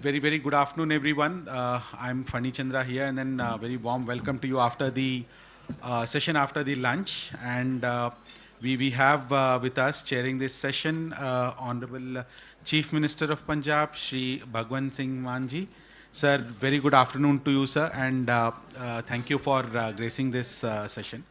Very good afternoon, everyone. I'm Fani Chandra here, and then very warm welcome to you after the session after the lunch. And we have with us chairing this session Honorable Chief Minister of Punjab, Shri Bhagwant Singh Manji. Sir, very good afternoon to you, sir, and thank you for gracing this session.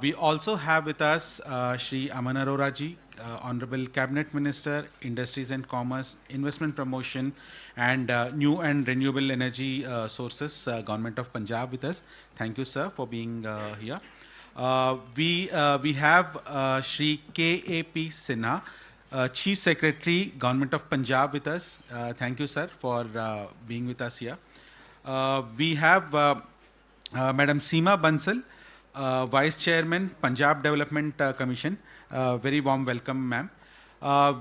We also have with us Shri Aman Arora ji, Honorable Cabinet Minister, Industries and Commerce, Investment Promotion, and New and Renewable Energy Sources, Government of Punjab with us. Thank you, sir, for being here. We have Shri K.A.P. Sinha, Chief Secretary, Government of Punjab with us. Thank you, sir, for being with us here. We have Madam Seema Bansal, Vice Chairman, Punjab Development Commission. Very warm welcome, ma'am.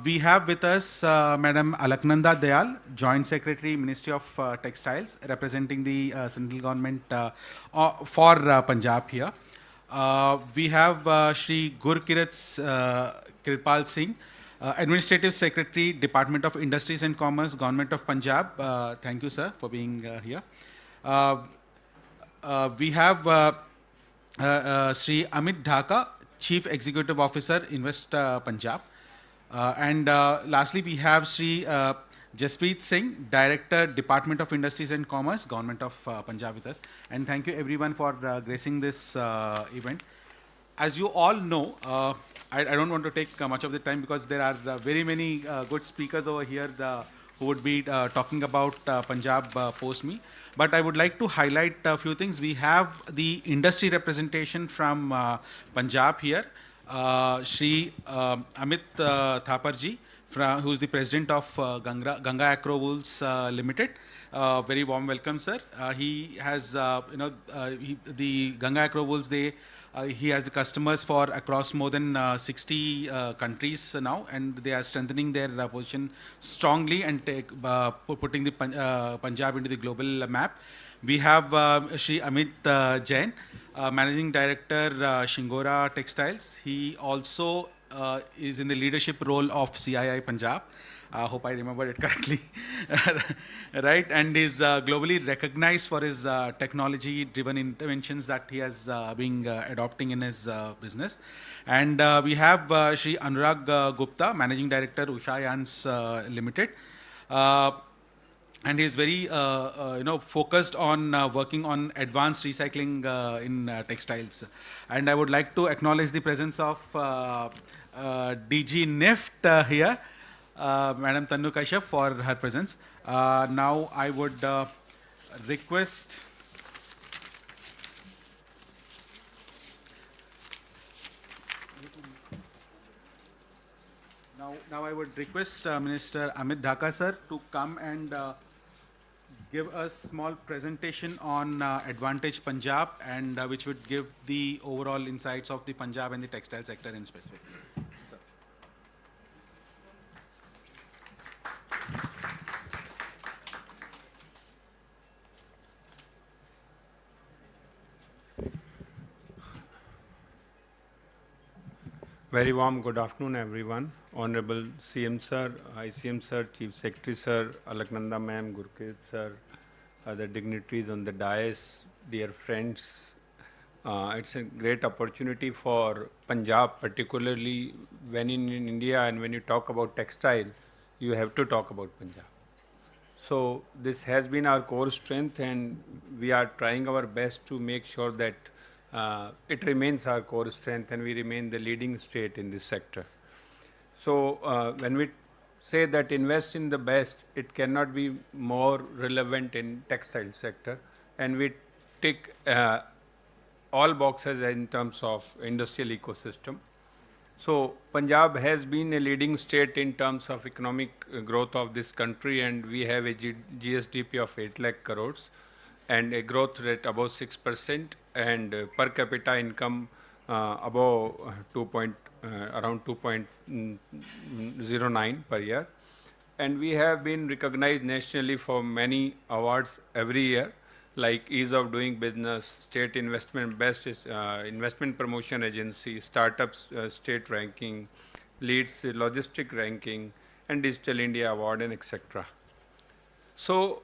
We have with us Madam Alaknanda Dayal, Joint Secretary, Ministry of Textiles, representing the central government for Punjab here. We have Shri Kirpal Singh, Administrative Secretary, Department of Industries and Commerce, Government of Punjab. Thank you, sir, for being here. We have Sri Amit Dhaka, Chief Executive Officer, Invest Punjab. And lastly, we have Sri Jaspreet Singh, Director, Department of Industries and Commerce, Government of Punjab with us. And thank you everyone for gracing this event. As you all know, I don't want to take much of the time because there are very many good speakers over here who would be talking about Punjab post me. But I would like to highlight a few things. We have the industry representation from Punjab here, Shri Amit Thaparji, who is the president of Ganga Acro Wools Limited. Very warm welcome, sir. He has, the Ganga Acro Wools, he has the customers for across more than 60 countries now, and they are strengthening their position strongly and putting the Punjab into the global map. We have Shri Amit Jain, Managing Director, Shingora Textiles. He also is in the leadership role of CII Punjab. I hope I remembered it correctly, right? And is globally recognized for his technology-driven interventions that he has been adopting in his business. And we have Shri Anurag Gupta, Managing Director, Usha Yans Limited. And he is very, focused on working on advanced recycling in textiles. And I would like to acknowledge the presence of DG NIFT here. Madam Tannu Kashyap for her presence. Now I would request Minister Amit Dhaka sir to come and give a small presentation on Advantage Punjab, and which would give the overall insights of the Punjab and the textile sector in specific. Sir. Very warm good afternoon, everyone. Honorable CM Sir, ICM Sir, Chief Secretary Sir, Alaknanda Ma'am, Gurkit Sir, other dignitaries on the dais, dear friends. It's a great opportunity for Punjab, particularly when in India and when you talk about textile, you have to talk about Punjab. So this has been our core strength, and we are trying our best to make sure that it remains our core strength and we remain the leading state in this sector. So when we say that invest in the best, it cannot be more relevant in textile sector, and we tick all boxes in terms of industrial ecosystem. So Punjab has been a leading state in terms of economic growth of this country, and we have a GSDP of 8 lakh crores and a growth rate above 6% and per capita income above around 2.09 per year. And we have been recognized nationally for many awards every year, like Ease of Doing Business, State Investment Best Investment Promotion Agency, Startups State Ranking, Leads Logistic Ranking, and Digital India Award, and etc. So,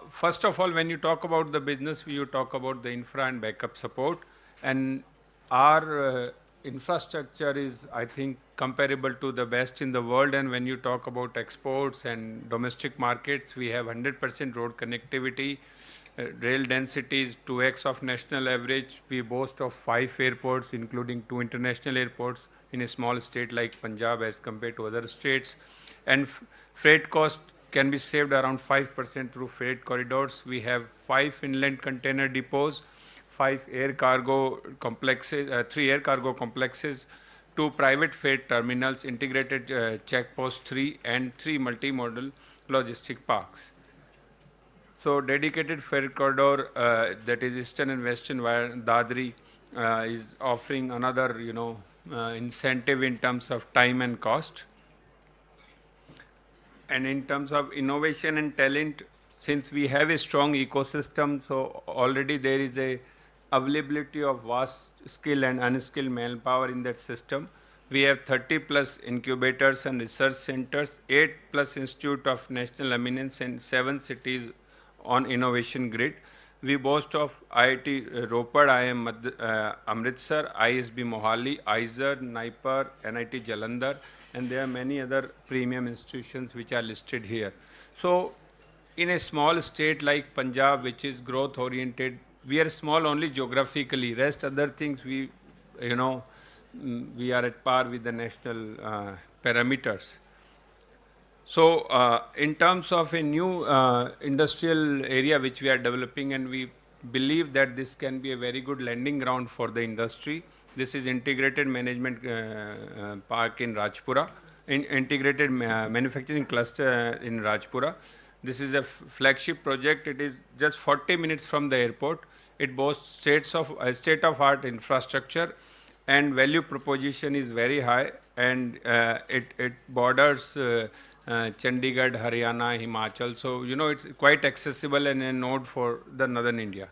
first of all, when you talk about the business, you talk about the infra and backup support. And our infrastructure is, I think, comparable to the best in the world. And when you talk about exports and domestic markets, we have 100% road connectivity. Rail density is 2x of national average. We boast of 5 airports, including 2 international airports in a small state like Punjab as compared to other states. And freight cost can be saved around 5% through freight corridors. We have 5 inland container depots, 5 air cargo complexes, 3 air cargo complexes, 2 private freight terminals, integrated checkpost 3, and 3 multimodal logistic parks. So dedicated freight corridor, that is Eastern and Western via Dadri, is offering another, incentive in terms of time and cost. And in terms of innovation and talent, since we have a strong ecosystem, so already there is a availability of vast skill and unskilled manpower in that system. We have 30 plus incubators and research centers, 8 plus institute of national eminence, and 7 cities on innovation grid. We boast of IIT Ropar, IIM Amritsar, ISB Mohali, IISER, NIPER, NIT Jalandhar, and there are many other premium institutions which are listed here. So, in a small state like Punjab, which is growth oriented, we are small only geographically. Rest other things we are at par with the national parameters. So, in terms of a new industrial area which we are developing, and we believe that this can be a very good landing ground for the industry. This is integrated management park in Rajpura, integrated manufacturing cluster in Rajpura. This is a flagship project. It is just 40 minutes from the airport. It boasts state-of-art infrastructure, and value proposition is very high, and it borders Chandigarh, Haryana, Himachal. So, it's quite accessible and a node for the northern India.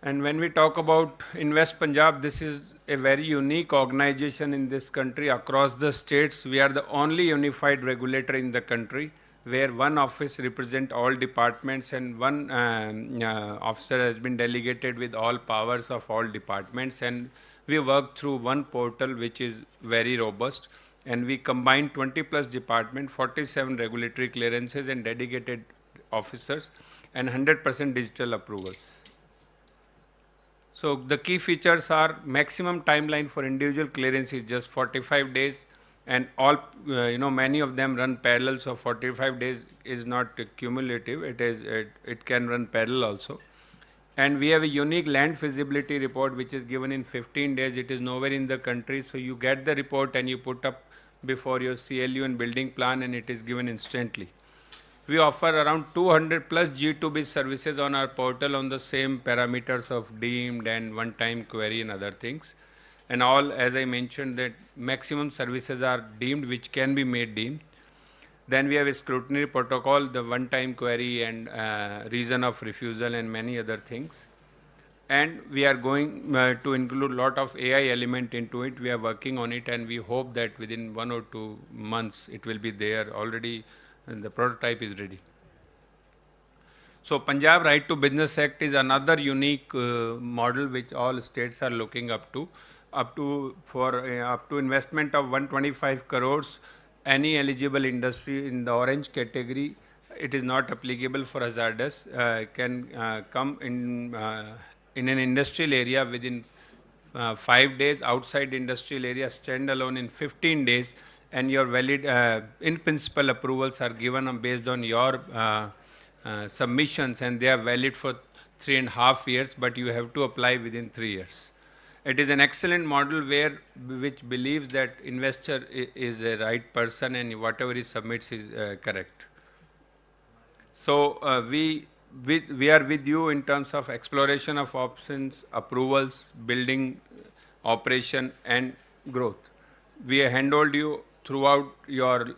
And when we talk about Invest Punjab, this is a very unique organization in this country across the states. We are the only unified regulator in the country where one office represents all departments, and one officer has been delegated with all powers of all departments. And we work through one portal which is very robust. And we combine 20 plus departments, 47 regulatory clearances and dedicated officers, and 100% digital approvals. So the key features are maximum timeline for individual clearance is just 45 days, and all, many of them run parallel. So 45 days is not cumulative. It can run parallel also. And we have a unique land feasibility report which is given in 15 days. It is nowhere in the country. So you get the report and you put up before your CLU and building plan, and it is given instantly. We offer around 200 plus G2B services on our portal on the same parameters of deemed and one-time query and other things. And all, as I mentioned, that maximum services are deemed, which can be made deemed. Then we have a scrutiny protocol, the one-time query and reason of refusal and many other things. And we are going to include a lot of AI element into it. We are working on it, and we hope that within 1 or 2 months it will be there already. And the prototype is ready. So Punjab Right to Business Act is another unique model which all states are looking up to investment of 125 crores. Any eligible industry in the orange category, it is not applicable for hazardous, can come in an industrial area within 5 days, outside industrial area standalone in 15 days. And your valid in principle approvals are given based on your submissions, and they are valid for 3.5 years, but you have to apply within 3 years. It is an excellent model which believes that investor is a right person and whatever he submits is correct. So we are with you in terms of exploration of options, approvals, building, operation, and growth. We handhold you throughout your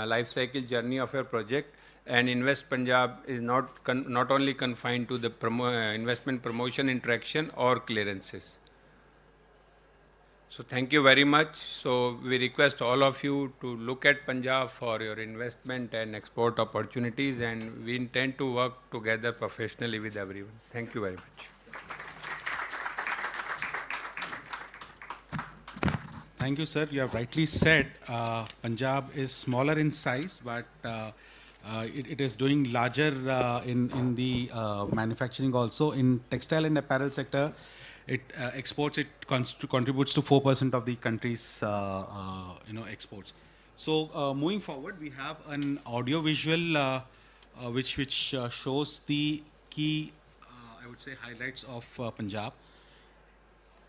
life cycle journey of your project, and Invest Punjab is not only confined to the investment promotion interaction or clearances. So thank you very much. So we request all of you to look at Punjab for your investment and export opportunities, and we intend to work together professionally with everyone. Thank you very much. Thank you, sir. You have rightly said Punjab is smaller in size, but it is doing larger in the manufacturing also. In textile and apparel sector, it exports, it contributes to 4% of the country's exports. So moving forward, we have an audio visual which shows the key, I would say, highlights of Punjab.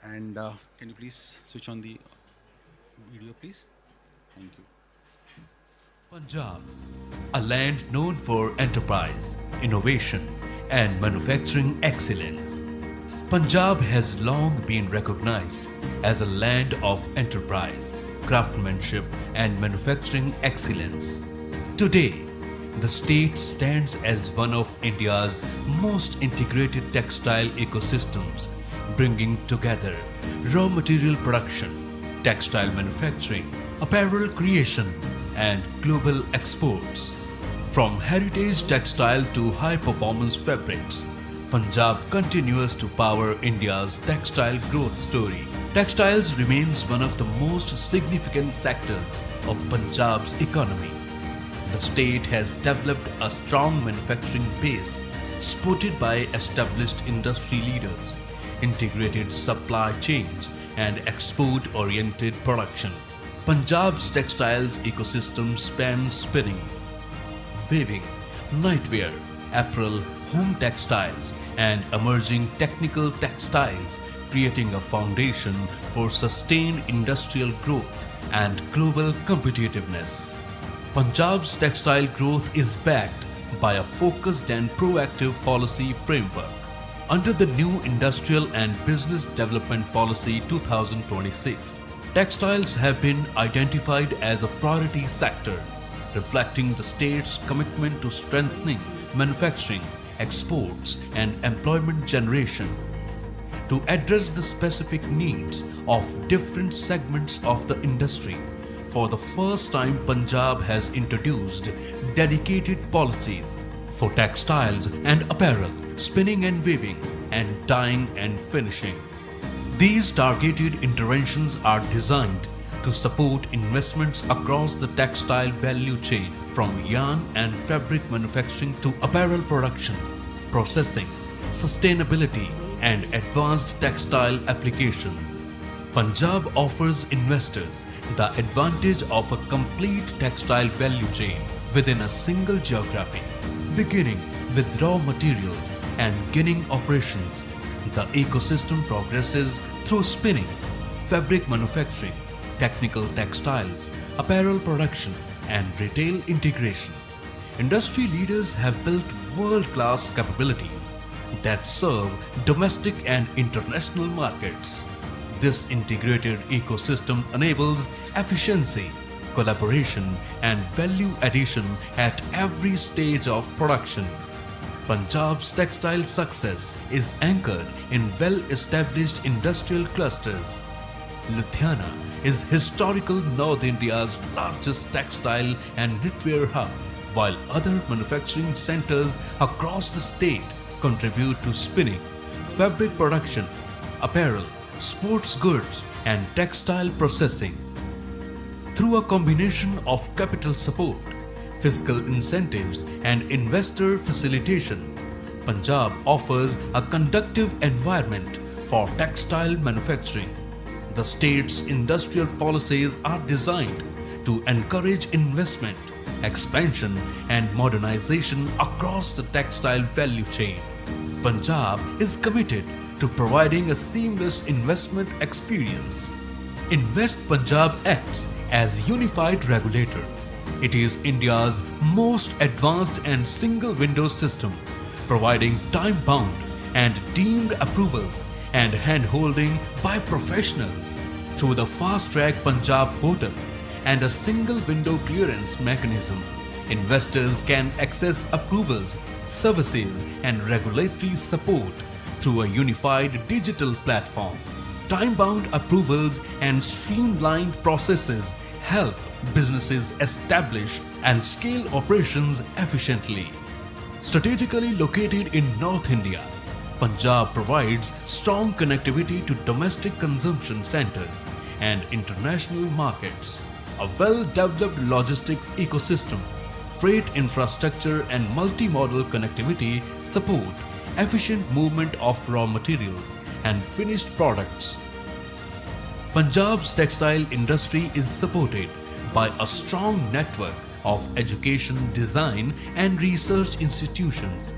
And can you please switch on the video, please? Thank you. Punjab, a land known for enterprise, innovation, and manufacturing excellence. Punjab has long been recognized as a land of enterprise, craftsmanship, and manufacturing excellence. Today, the state stands as one of India's most integrated textile ecosystems, bringing together raw material production, textile manufacturing, apparel creation, and global exports. From heritage textile to high-performance fabrics, Punjab continues to power India's textile growth story. Textiles remains one of the most significant sectors of Punjab's economy. The state has developed a strong manufacturing base supported by established industry leaders, integrated supply chains, and export-oriented production. Punjab's textiles ecosystem spans spinning, weaving, nightwear, apparel, home textiles, and emerging technical textiles, creating a foundation for sustained industrial growth and global competitiveness. Punjab's textile growth is backed by a focused and proactive policy framework. Under the new Industrial and Business Development Policy 2026, textiles have been identified as a priority sector, reflecting the state's commitment to strengthening manufacturing, exports, and employment generation. To address the specific needs of different segments of the industry, for the first time Punjab has introduced dedicated policies for textiles and apparel, spinning and weaving, and dyeing and finishing. These targeted interventions are designed to support investments across the textile value chain, from yarn and fabric manufacturing to apparel production, processing, sustainability, and advanced textile applications. Punjab offers investors the advantage of a complete textile value chain within a single geography, beginning with raw materials and ginning operations. The ecosystem progresses through spinning, fabric manufacturing, technical textiles, apparel production, and retail integration. Industry leaders have built world-class capabilities that serve domestic and international markets. This integrated ecosystem enables efficiency, collaboration, and value addition at every stage of production. Punjab's textile success is anchored in well-established industrial clusters. Ludhiana is historical North India's largest textile and knitwear hub, while other manufacturing centers across the state contribute to spinning, fabric production, apparel, sports goods, and textile processing. Through a combination of capital support, fiscal incentives, and investor facilitation, Punjab offers a conducive environment for textile manufacturing. The state's industrial policies are designed to encourage investment, expansion, and modernization across the textile value chain. Punjab is committed to providing a seamless investment experience. Invest Punjab acts as unified regulator. It is India's most advanced and single-window system, providing time-bound and deemed approvals and hand-holding by professionals. Through the fast-track Punjab portal and a single-window clearance mechanism, investors can access approvals, services, and regulatory support through a unified digital platform. Time-bound approvals and streamlined processes help businesses establish and scale operations efficiently. Strategically located in North India, Punjab provides strong connectivity to domestic consumption centers and international markets. A well-developed logistics ecosystem, freight infrastructure and multimodal connectivity support efficient movement of raw materials and finished products. Punjab's textile industry is supported by a strong network of education, design and research institutions.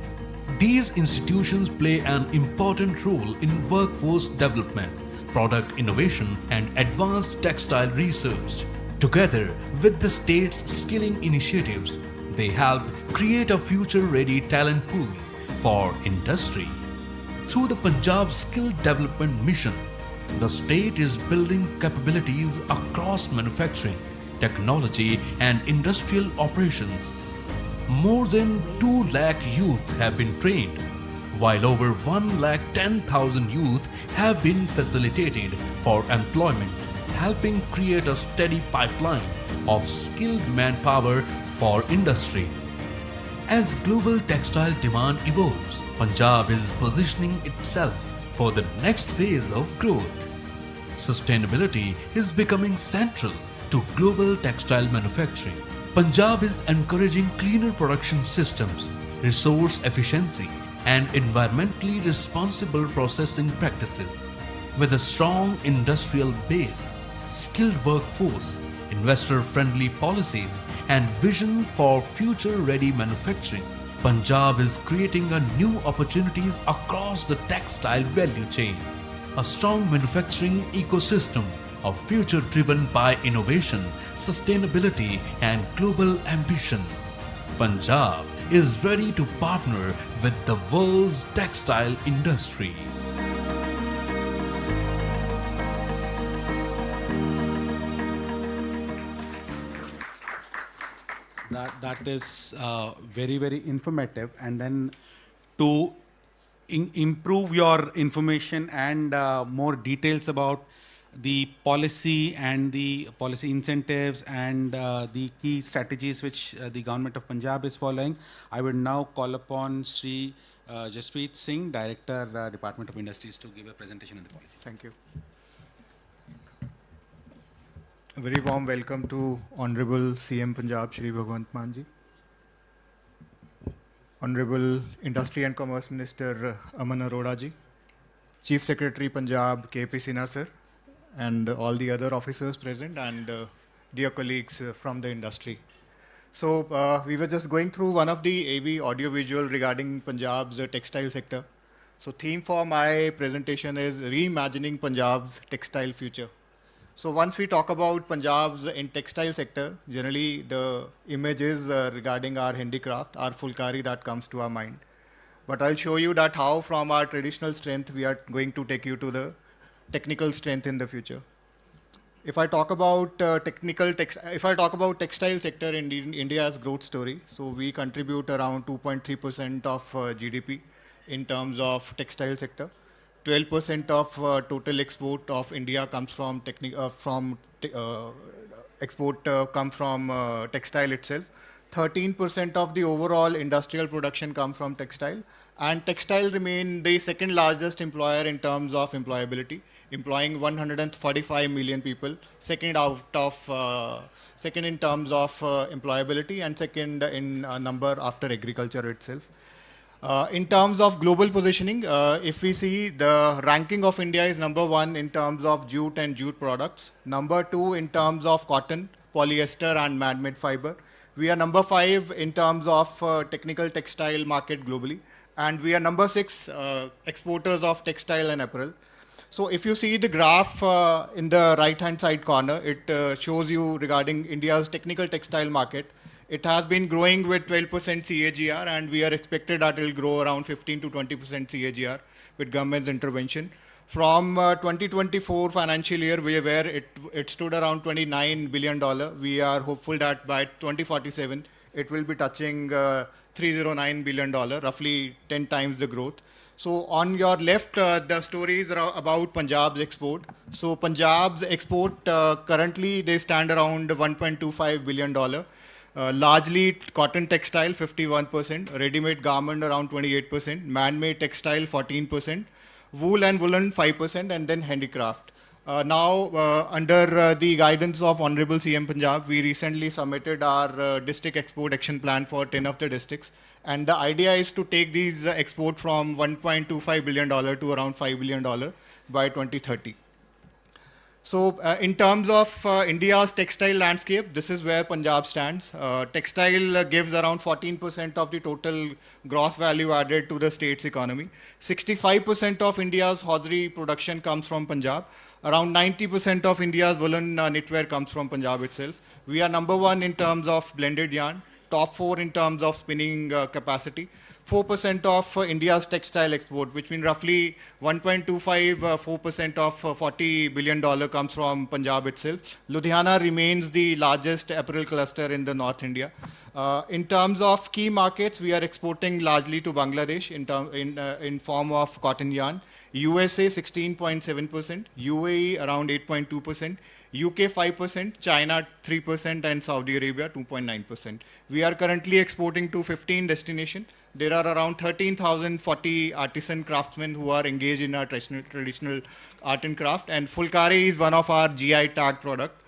These institutions play an important role in workforce development, product innovation and advanced textile research. Together with the state's skilling initiatives, they help create a future-ready talent pool for industry. Through the Punjab Skill Development Mission, the state is building capabilities across manufacturing, technology and industrial operations. More than 2 lakh youth have been trained, while over 1,10,000 youth have been facilitated for employment, helping create a steady pipeline of skilled manpower for industry. As global textile demand evolves, Punjab is positioning itself for the next phase of growth. Sustainability is becoming central to global textile manufacturing. Punjab is encouraging cleaner production systems, resource efficiency, and environmentally responsible processing practices. With a strong industrial base, skilled workforce, investor-friendly policies, and vision for future-ready manufacturing, Punjab is creating new opportunities across the textile value chain. A strong manufacturing ecosystem of future driven by innovation, sustainability, and global ambition. Punjab is ready to partner with the world's textile industry. That is very informative, and then to improve your information and more details about the policy and the policy incentives and the key strategies which the government of Punjab is following, I would now call upon Sri Jaspreet Singh, Director, Department of Industries, to give a presentation on the policy. Thank you. A very warm welcome to Honorable CM Punjab Shri Bhagwant Mann ji, Honorable Industry and Commerce Minister Aman Arora ji, Chief Secretary Punjab KP Sinha sir, and all the other officers present, and dear colleagues from the industry. So we were just going through one of the AV audio-visual regarding Punjab's textile sector. So theme for my presentation is reimagining Punjab's textile future. So once we talk about Punjab's in textile sector, generally the images regarding our handicraft, our fulkari, that comes to our mind. But I'll show you that how from our traditional strength we are going to take you to the technical strength in the future. If I talk about textile sector in India's growth story, so we contribute around 2.3% of GDP in terms of textile sector. 12% of total export of India comes from textile itself. 13% of the overall industrial production comes from textile, and textile remain the second largest employer in terms of employability, employing 145 million people, second in terms of employability, and second in number after agriculture itself. In terms of global positioning, if we see, the ranking of India is number 1 in terms of jute and jute products, number 2 in terms of cotton, polyester and man-made fiber. We are number 5 in terms of technical textile market globally, and we are number 6 exporters of textile and apparel. So if you see the graph in the right-hand side corner, it shows you regarding India's technical textile market. It has been growing with 12% CAGR, and we are expected that it will grow around 15 to 20% CAGR with government's intervention. From 2024 financial year, where it stood around $29 billion, we are hopeful that by 2047, it will be touching $309 billion, roughly 10 times the growth. So on your left, the story is about Punjab's export. So Punjab's export currently they stand around $1.25 billion. Largely cotton textile 51%, ready-made garment around 28%, man-made textile 14%, wool and woolen 5%, and then handicraft. Under the guidance of Honorable CM Punjab, we recently submitted our district export action plan for 10 of the districts. And the idea is to take these export from $1.25 billion to around $5 billion by 2030. So in terms of India's textile landscape, this is where Punjab stands. Textile gives around 14% of the total gross value added to the state's economy. 65% of India's hosiery production comes from Punjab. Around 90% of India's woolen knitwear comes from Punjab itself. We are number one in terms of blended yarn, top four in terms of spinning capacity. 4% of India's textile export, which means roughly 4% of $40 billion comes from Punjab itself. Ludhiana remains the largest apparel cluster in the North India. In terms of key markets, we are exporting largely to Bangladesh in form of cotton yarn. USA 16.7%, UAE around 8.2%, UK 5%, China 3%, and Saudi Arabia 2.9%. We are currently exporting to 15 destinations. There are around 13,040 artisan craftsmen who are engaged in our traditional art and craft, and Fulkari is one of our GI tag product.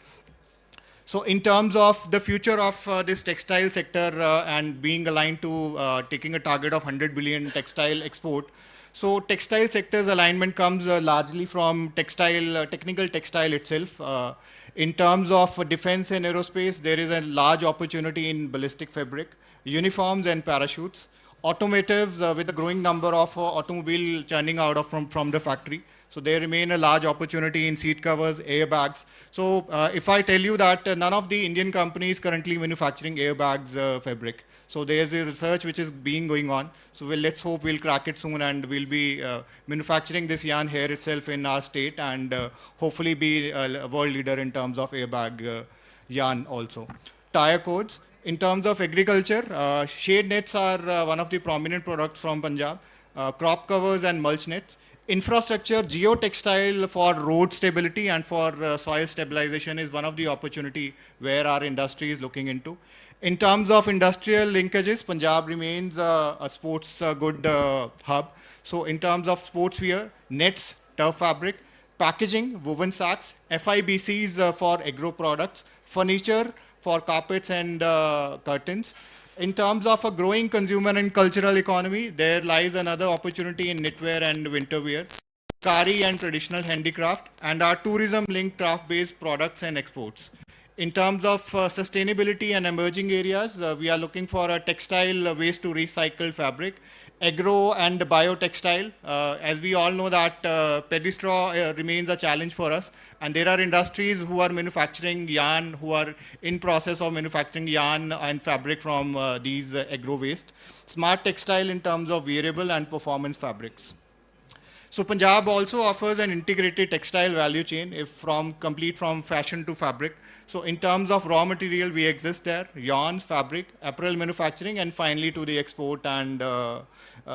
So in terms of the future of this textile sector and being aligned to taking a target of 100 billion textile export, so textile sector's alignment comes largely from technical textile itself. In terms of defense and aerospace, there is a large opportunity in ballistic fabric, uniforms and parachutes, automotives with a growing number of automobile churning out from the factory. So there remain a large opportunity in seat covers, airbags. So if I tell you that none of the Indian companies currently manufacturing airbags fabric. So there's a research which is going on. So let's hope we'll crack it soon and we'll be manufacturing this yarn here itself in our state and hopefully be a world leader in terms of airbag yarn also. Tire codes. In terms of agriculture, shade nets are one of the prominent products from Punjab. Crop covers and mulch nets. Infrastructure, geotextile for road stability and for soil stabilization is one of the opportunity where our industry is looking into. In terms of industrial linkages, Punjab remains a sports good hub. So in terms of sports wear, nets, turf fabric, packaging, woven sacks, FIBCs for agro products, furniture for carpets and curtains. In terms of a growing consumer and cultural economy, there lies another opportunity in knitwear and winter wear, kari and traditional handicraft, and our tourism-linked craft-based products and exports. In terms of sustainability and emerging areas, we are looking for a textile waste to recycled fabric, agro and biotextile. As we all know that pedestraw remains a challenge for us, and there are industries who are manufacturing yarn, who are in process of manufacturing yarn and fabric from these agro waste. Smart textile in terms of wearable and performance fabrics. So Punjab also offers an integrated textile value chain complete from fashion to fabric. So in terms of raw material, we exist there, yarns, fabric, apparel manufacturing, and finally to the export and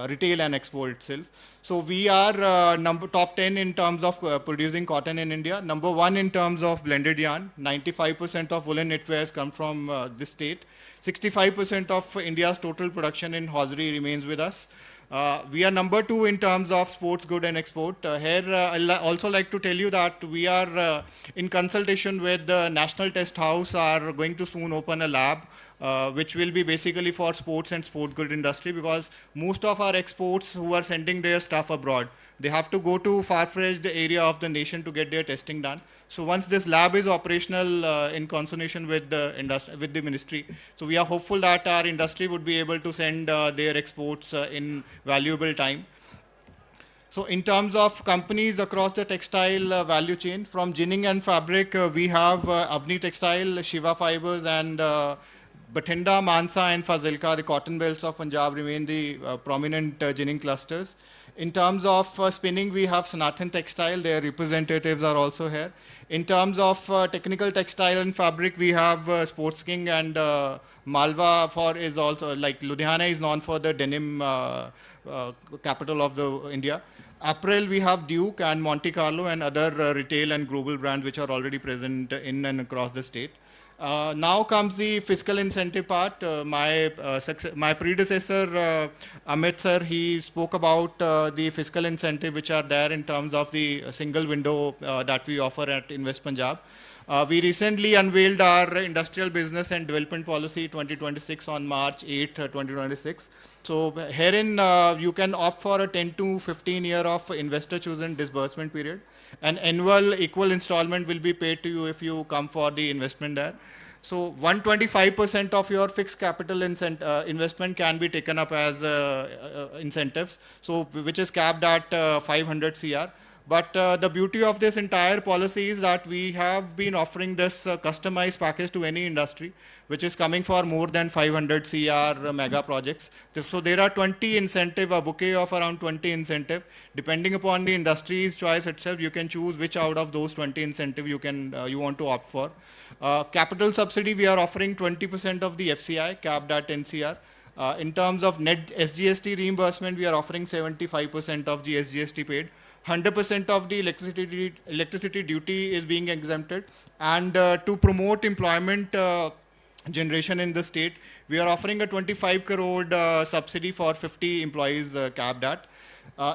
retail and export itself. So we are top 10 in terms of producing cotton in India, number 1 in terms of blended yarn, 95% of woolen knitwears come from this state, 65% of India's total production in hosiery remains with us. We are number 2 in terms of sports good and export. Here, I'll also like to tell you that we are in consultation with the National Test House are going to soon open a lab which will be basically for sports and sport good industry, because most of our exports who are sending their stuff abroad, they have to go to far-fetched area of the nation to get their testing done. So once this lab is operational in consultation with the industry, with the ministry, so we are hopeful that our industry would be able to send their exports in valuable time. So in terms of companies across the textile value chain, from ginning and fabric, we have Avni Textile, Shiva Fibers, and Bathinda, Mansa, and Fazilka, the cotton belts of Punjab, remain the prominent ginning clusters. In terms of spinning, we have Sanathan Textile. Their representatives are also here. In terms of technical textile and fabric, we have Sports King and Malwa for is also like Ludhiana is known for the denim capital of the India. April, we have Duke and Monte Carlo and other retail and global brands which are already present in and across the state. Now comes the fiscal incentive part. My predecessor, Amit sir, he spoke about the fiscal incentive which are there in terms of the single window that we offer at Invest Punjab. We recently unveiled our industrial business and development policy 2026 on March 8, 2026. So herein you can opt for a 10 to 15 year of investor chosen disbursement period. An annual equal installment will be paid to you if you come for the investment there. So 125% of your fixed capital investment can be taken up as incentives, so which is capped at 500 CR. But the beauty of this entire policy is that we have been offering this customized package to any industry, which is coming for more than 500 CR mega projects. So there are 20 incentive, a bouquet of around 20 incentive. Depending upon the industry's choice itself, you can choose which out of those 20 incentive you want to opt for. Capital subsidy, we are offering 20% of the FCI, capped at 10 CR. In terms of net SGST reimbursement, we are offering 75% of the SGST paid. 100% of the electricity duty is being exempted, and to promote employment generation in the state, we are offering a 25 crore subsidy for 50 employees capped at.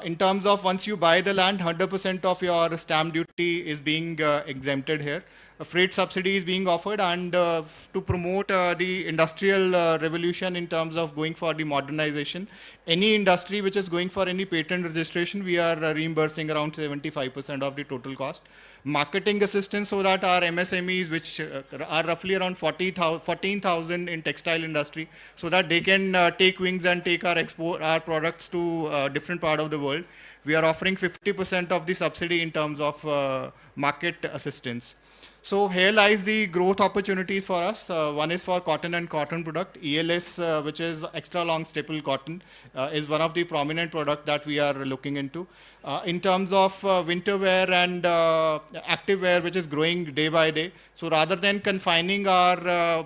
In terms of once you buy the land, 100% of your stamp duty is being exempted here. A freight subsidy is being offered, and to promote the industrial revolution in terms of going for the modernization, any industry which is going for any patent registration, we are reimbursing around 75% of the total cost. Marketing assistance, so that our MSMEs, which are roughly around 14,000 in textile industry, so that they can take wings and take our products to different part of the world. We are offering 50% of the subsidy in terms of market assistance. So here lies the growth opportunities for us. One is for cotton and cotton product. ELS, which is extra long staple cotton, is one of the prominent product that we are looking into. In terms of winter wear and active wear, which is growing day by day. So rather than confining our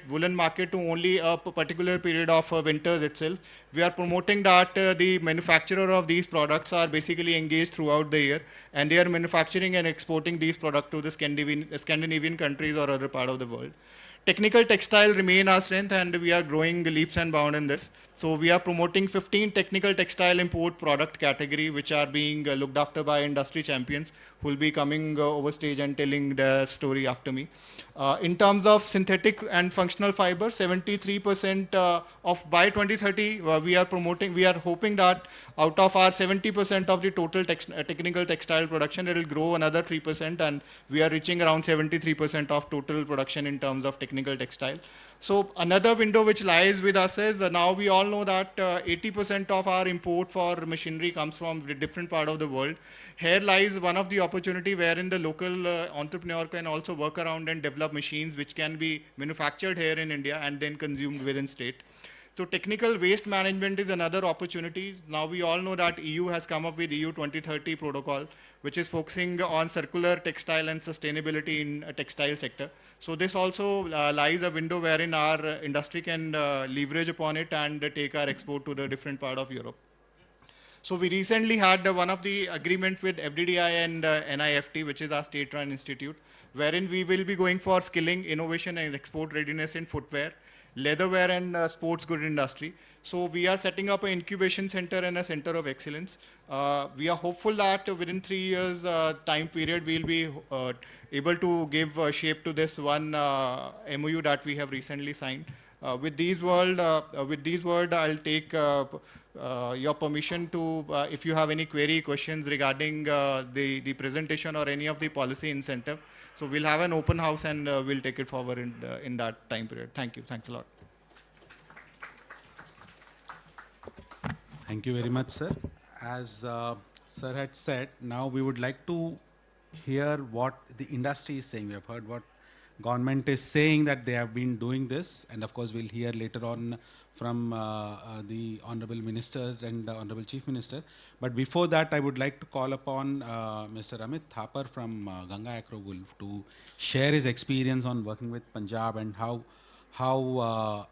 woolen market to only a particular period of winters itself, we are promoting that the manufacturer of these products are basically engaged throughout the year, and they are manufacturing and exporting these products to the Scandinavian countries or other part of the world. Technical textile remain our strength, and we are growing leaps and bounds in this. So we are promoting 15 technical textile import product category, which are being looked after by industry champions who will be coming over stage and telling their story after me. In terms of synthetic and functional fiber, 73% of by 2030, we are hoping that out of our 70% of the total technical textile production, it will grow another 3%, and we are reaching around 73% of total production in terms of technical textile. So another window which lies with us is now we all know that 80% of our import for machinery comes from different part of the world. Here lies one of the opportunity wherein the local entrepreneur can also work around and develop machines which can be manufactured here in India and then consumed within state. So technical waste management is another opportunity. Now we all know that EU has come up with EU 2030 protocol, which is focusing on circular textile and sustainability in a textile sector. So this also lies a window wherein our industry can leverage upon it and take our export to the different part of Europe. So we recently had one of the agreement with FDDI and NIFT, which is our state-run institute, wherein we will be going for skilling, innovation and export readiness in footwear, leatherware and sports good industry. So we are setting up an incubation center and a center of excellence. We are hopeful that within 3 years time period, we'll be able to give shape to this one MOU that we have recently signed. With these words, I'll take your permission to, if you have any query questions regarding the presentation or any of the policy incentive. So we'll have an open house and we'll take it forward in that time period. Thank you. Thanks a lot. Thank you very much, sir. As sir had said, now we would like to hear what the industry is saying. We have heard what government is saying that they have been doing this, and of course we'll hear later on from the Honorable Minister and the Honorable Chief Minister. But before that, I would like to call upon Mr. Amit Thapar from Ganga Agro Wolf to share his experience on working with Punjab and how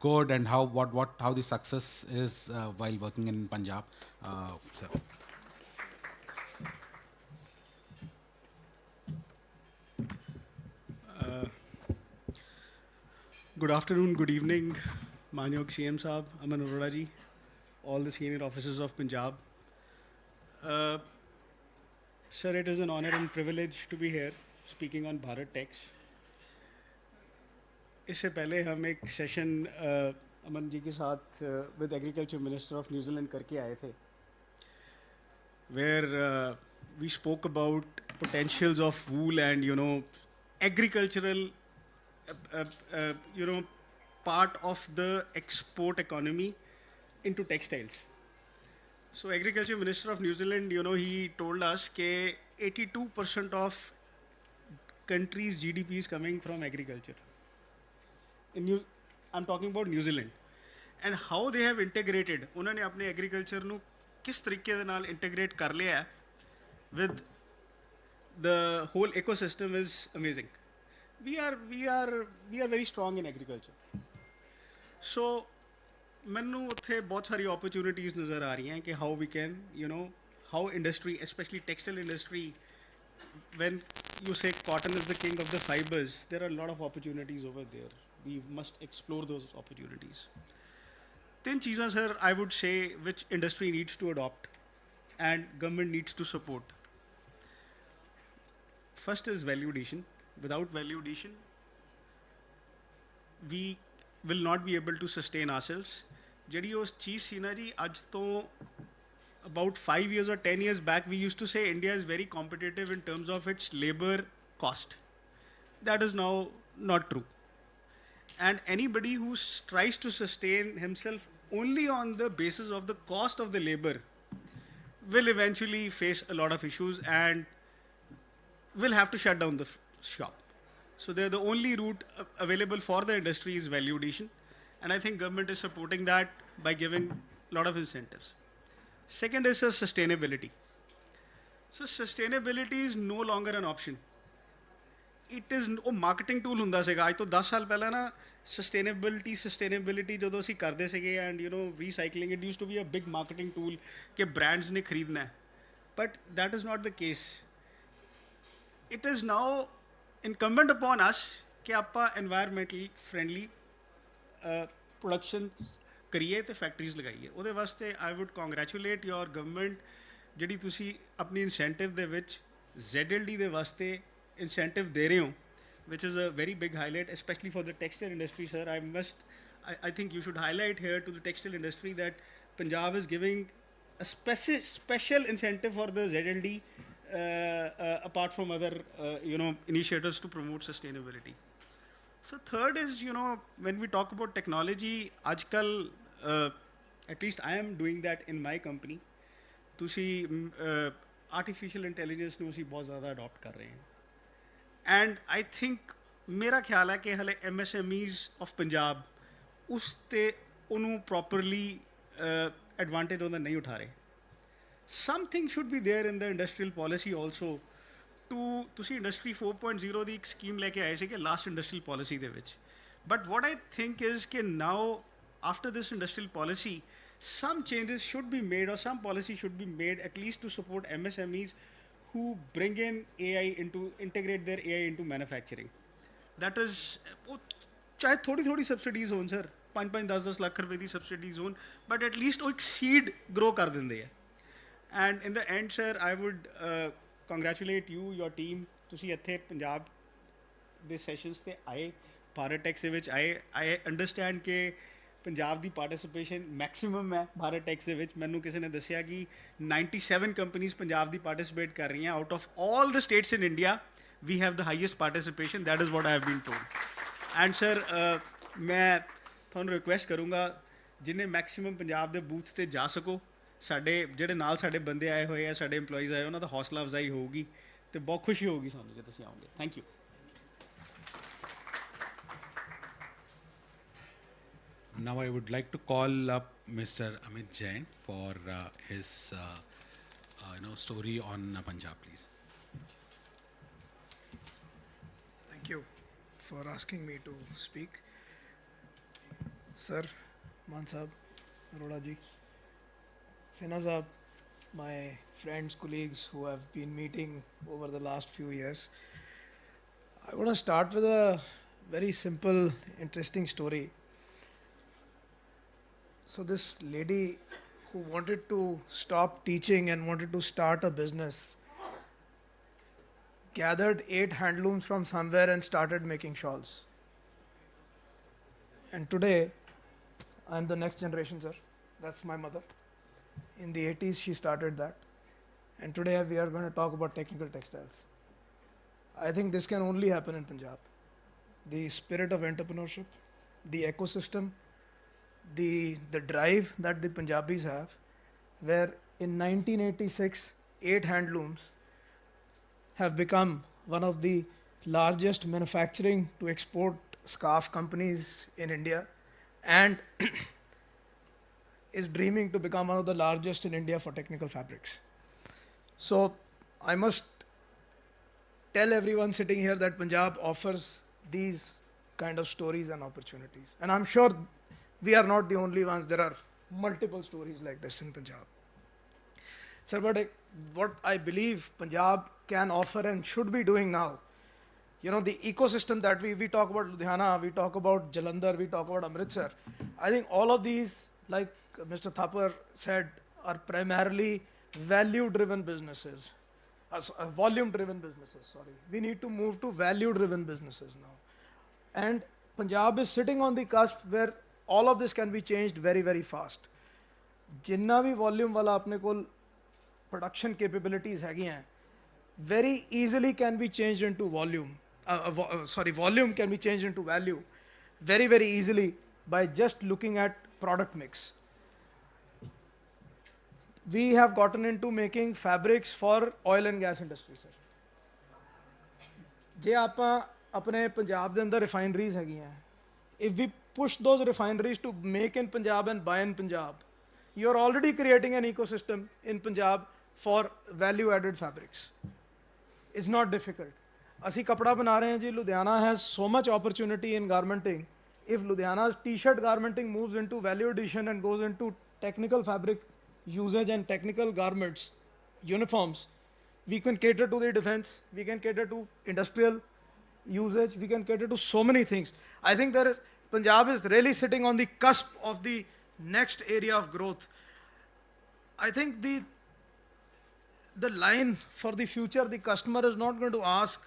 good and how the success is while working in Punjab. Sir. Good afternoon, good evening, Manyog CM Saab, Aman Arora ji, all the senior officers of Punjab. Sir, it is an honor and privilege to be here speaking on Bharat TEX. इससे पहले हम एक session Aman ji के साथ with agriculture minister of New Zealand करके आए थे where we spoke about potentials of wool and agricultural part of the export economy into textiles. So agriculture minister of New Zealand, he told us that 82% of country's GDP is coming from agriculture. I'm talking about New Zealand. And how they have integrated, उन्होंने अपने agriculture ਨੂੰ किस तरीके ਦੇ ਨਾਲ integrate कर लिया है with the whole ecosystem is amazing. We are very strong in agriculture. So ਮੈਨੂੰ ਉੱਥੇ ਬਹੁਤ ਸਾਰੀ opportunities ਨਜ਼ਰ ਆ ਰਹੀਆਂ ਕਿ how we can, how industry, especially textile industry, when you say cotton is the king of the fibers, there are a lot of opportunities over there. We must explore those opportunities. Tin cheezan, sir, I would say which industry needs to adopt and government needs to support. First is value addition. Without value addition, we will not be able to sustain ourselves. Jadi us cheez si na ji, aj to about 5 years or 10 years back, we used to say India is very competitive in terms of its labor cost. That is now not true. And anybody who tries to sustain himself only on the basis of the cost of the labor will eventually face a lot of issues and will have to shut down the shop. So the only route available for the industry is value addition, and I think government is supporting that by giving a lot of incentives. Second is sustainability. So sustainability is no longer an option. It is a marketing tool ਹੁੰਦਾ ਸੀਗਾ ਅੱਜ ਤੋਂ 10 ਸਾਲ ਪਹਿਲਾਂ ਨਾ sustainability ਜਦੋਂ ਅਸੀਂ ਕਰਦੇ ਸੀਗੇ and recycling, it used to be a big marketing tool ਕਿ brands ਨੇ ਖਰੀਦਣਾ ਹੈ, but that is not the case. It is now incumbent upon us कि ਆਪਾਂ environmentally friendly production ਕਰੀਏ ਤੇ factories ਲਗਾਈਏ. ਉਹਦੇ ਵਾਸਤੇ I would congratulate your government ਜਿਹੜੀ ਤੁਸੀਂ ਆਪਣੀ incentive ਦੇ ਵਿੱਚ ZLD ਦੇ ਵਾਸਤੇ incentive ਦੇ ਰਹੇ ਹੋ, which is a very big highlight, especially for the textile industry, sir. I think you should highlight here to the textile industry that Punjab is giving a special incentive for the ZLD apart from other initiatives to promote sustainability. So third is, when we talk about technology, ajkal at least I am doing that in my company. ਤੁਸੀਂ artificial intelligence ਨੂੰ ਅਸੀਂ ਬਹੁਤ ਜ਼ਿਆਦਾ adopt ਕਰ ਰਹੇ ਹਾਂ. And I think ਮੇਰਾ ਖਿਆਲ ਹੈ ਕਿ ਹਲੇ MSMEs of Punjab ਉਸ ਤੇ ਉਹਨੂੰ properly advantage ਉਹਦਾ ਨਹੀਂ ਉਠਾ ਰਹੇ. Something should be there in the industrial policy also to ਤੁਸੀਂ industry 4.0 ਦੀ ਇੱਕ ਸਕੀਮ ਲੈ ਕੇ ਆਏ ਸੀ ਕਿ last industrial policy ਦੇ ਵਿੱਚ. But what I think is ਕਿ now after this industrial policy, some changes should be made or some policy should be made at least to support MSMEs who bring in AI integrate their AI into manufacturing. That is, चाहे थोड़ी subsidies हों sir, 5-10 lakh रुपए दी subsidies हों, but at least वो एक seed grow कर देंगे हैं. And in the end, sir, I would congratulate you, your team. तुसी इत्थे पंजाब दे sessions ते आए, भारत टेक्स दे विच आए. I understand के पंजाब दी पार्टिसिपेशन मैक्सिमम है भारत टैक्स दे विच. मैनू किसी ने दसिया कि 97 कंपनीज पंजाब दी पार्टिसिपेट कर रही हैं. Out of all the states in India we have the highest participation. That is what I have been told. And sir मैं ਤੁਹਾਨੂੰ रिक्वेस्ट करूँगा जिन्हें मैक्सिमम पंजाब के बूथ्स से जा सको, साडे ਜਿਹੜੇ ਨਾਲ ਸਾਡੇ ਬੰਦੇ ਆਏ ਹੋਏ ਆ, ਸਾਡੇ EMPLOYEES ਆਏ, ਉਹਨਾਂ ਦਾ ਹੌਸਲਾ ਅਫਜ਼ਾਈ ਹੋਊਗੀ ਤੇ ਬਹੁਤ ਖੁਸ਼ੀ ਹੋਊਗੀ ਸਾਨੂੰ ਜੇ ਤੁਸੀਂ ਆਓਗੇ. Thank you. Now I would like to call up Mr. Amit Jain for his story on Punjab, please. Thank you for asking me to speak. Sir, Mann Sahab, Arora ji, Sinha Sahab, my friends, colleagues who have been meeting over the last few years. I want to start with a very simple, interesting story. So this lady who wanted to stop teaching and wanted to start a business gathered 8 handlooms from somewhere and started making shawls. And today, I'm the next generation, sir. That's my mother. In the 80s, she started that. And today, we are going to talk about technical textiles. I think this can only happen in Punjab. The spirit of entrepreneurship, the ecosystem, the drive that the Punjabis have, where in 1986, 8 handlooms have become one of the largest manufacturing to export scarf companies in India, and is dreaming to become one of the largest in India for technical fabrics. So I must tell everyone sitting here that Punjab offers these kind of stories and opportunities. And I'm sure we are not the only ones. There are multiple stories like this in Punjab. Sir, what I believe Punjab can offer and should be doing now, the ecosystem that we talk about Ludhiana, we talk about Jalandhar, we talk about Amritsar. I think all of these, like Mr. Thapar said, are primarily value-driven businesses, volume-driven businesses, sorry. We need to move to value-driven businesses now. And Punjab is sitting on the cusp where all of this can be changed very, very fast. Jinna bhi volume wala apne kol production capabilities hagiyan, very easily can be changed into volume. Volume can be changed into value very, very easily by just looking at product mix. We have gotten into making fabrics for oil and gas industry, sir. ਜੇ ਆਪਾਂ ਆਪਣੇ ਪੰਜਾਬ ਦੇ ਅੰਦਰ refineries ਹੈਗੀਆਂ, if we push those refineries to make in Punjab and buy in Punjab, you are already creating an ecosystem in Punjab for value added fabrics. It's not difficult. ਅਸੀਂ ਕਪੜਾ ਬਣਾ ਰਹੇ ਹਾਂ ਜੀ, Ludhiana has so much opportunity in garmenting. If Ludhiana's t-shirt garmenting moves into value addition and goes into technical fabric usage and technical garments, uniforms, we can cater to the defense, we can cater to industrial usage, we can cater to so many things. I think Punjab is really sitting on the cusp of the next area of growth. I think the line for the future, the customer is not going to ask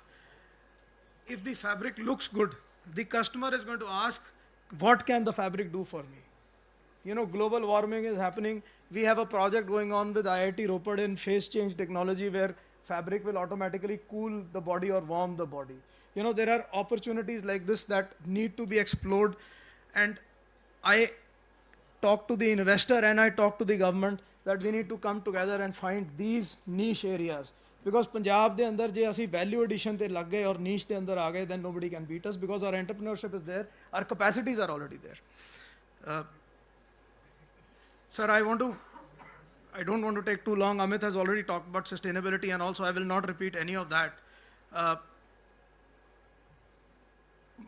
if the fabric looks good. The customer is going to ask, what can the fabric do for me? Global warming is happening. We have a project going on with IIT Ropar in phase change technology where fabric will automatically cool the body or warm the body. There are opportunities like this that need to be explored. And I talk to the investor and I talk to the government that we need to come together and find these niche areas. Because Punjab de andar je asi value addition te lag gaye aur niche de andar aa gaye, then nobody can beat us because our entrepreneurship is there, our capacities are already there. Sir, I don't want to take too long. Amit has already talked about sustainability and also I will not repeat any of that.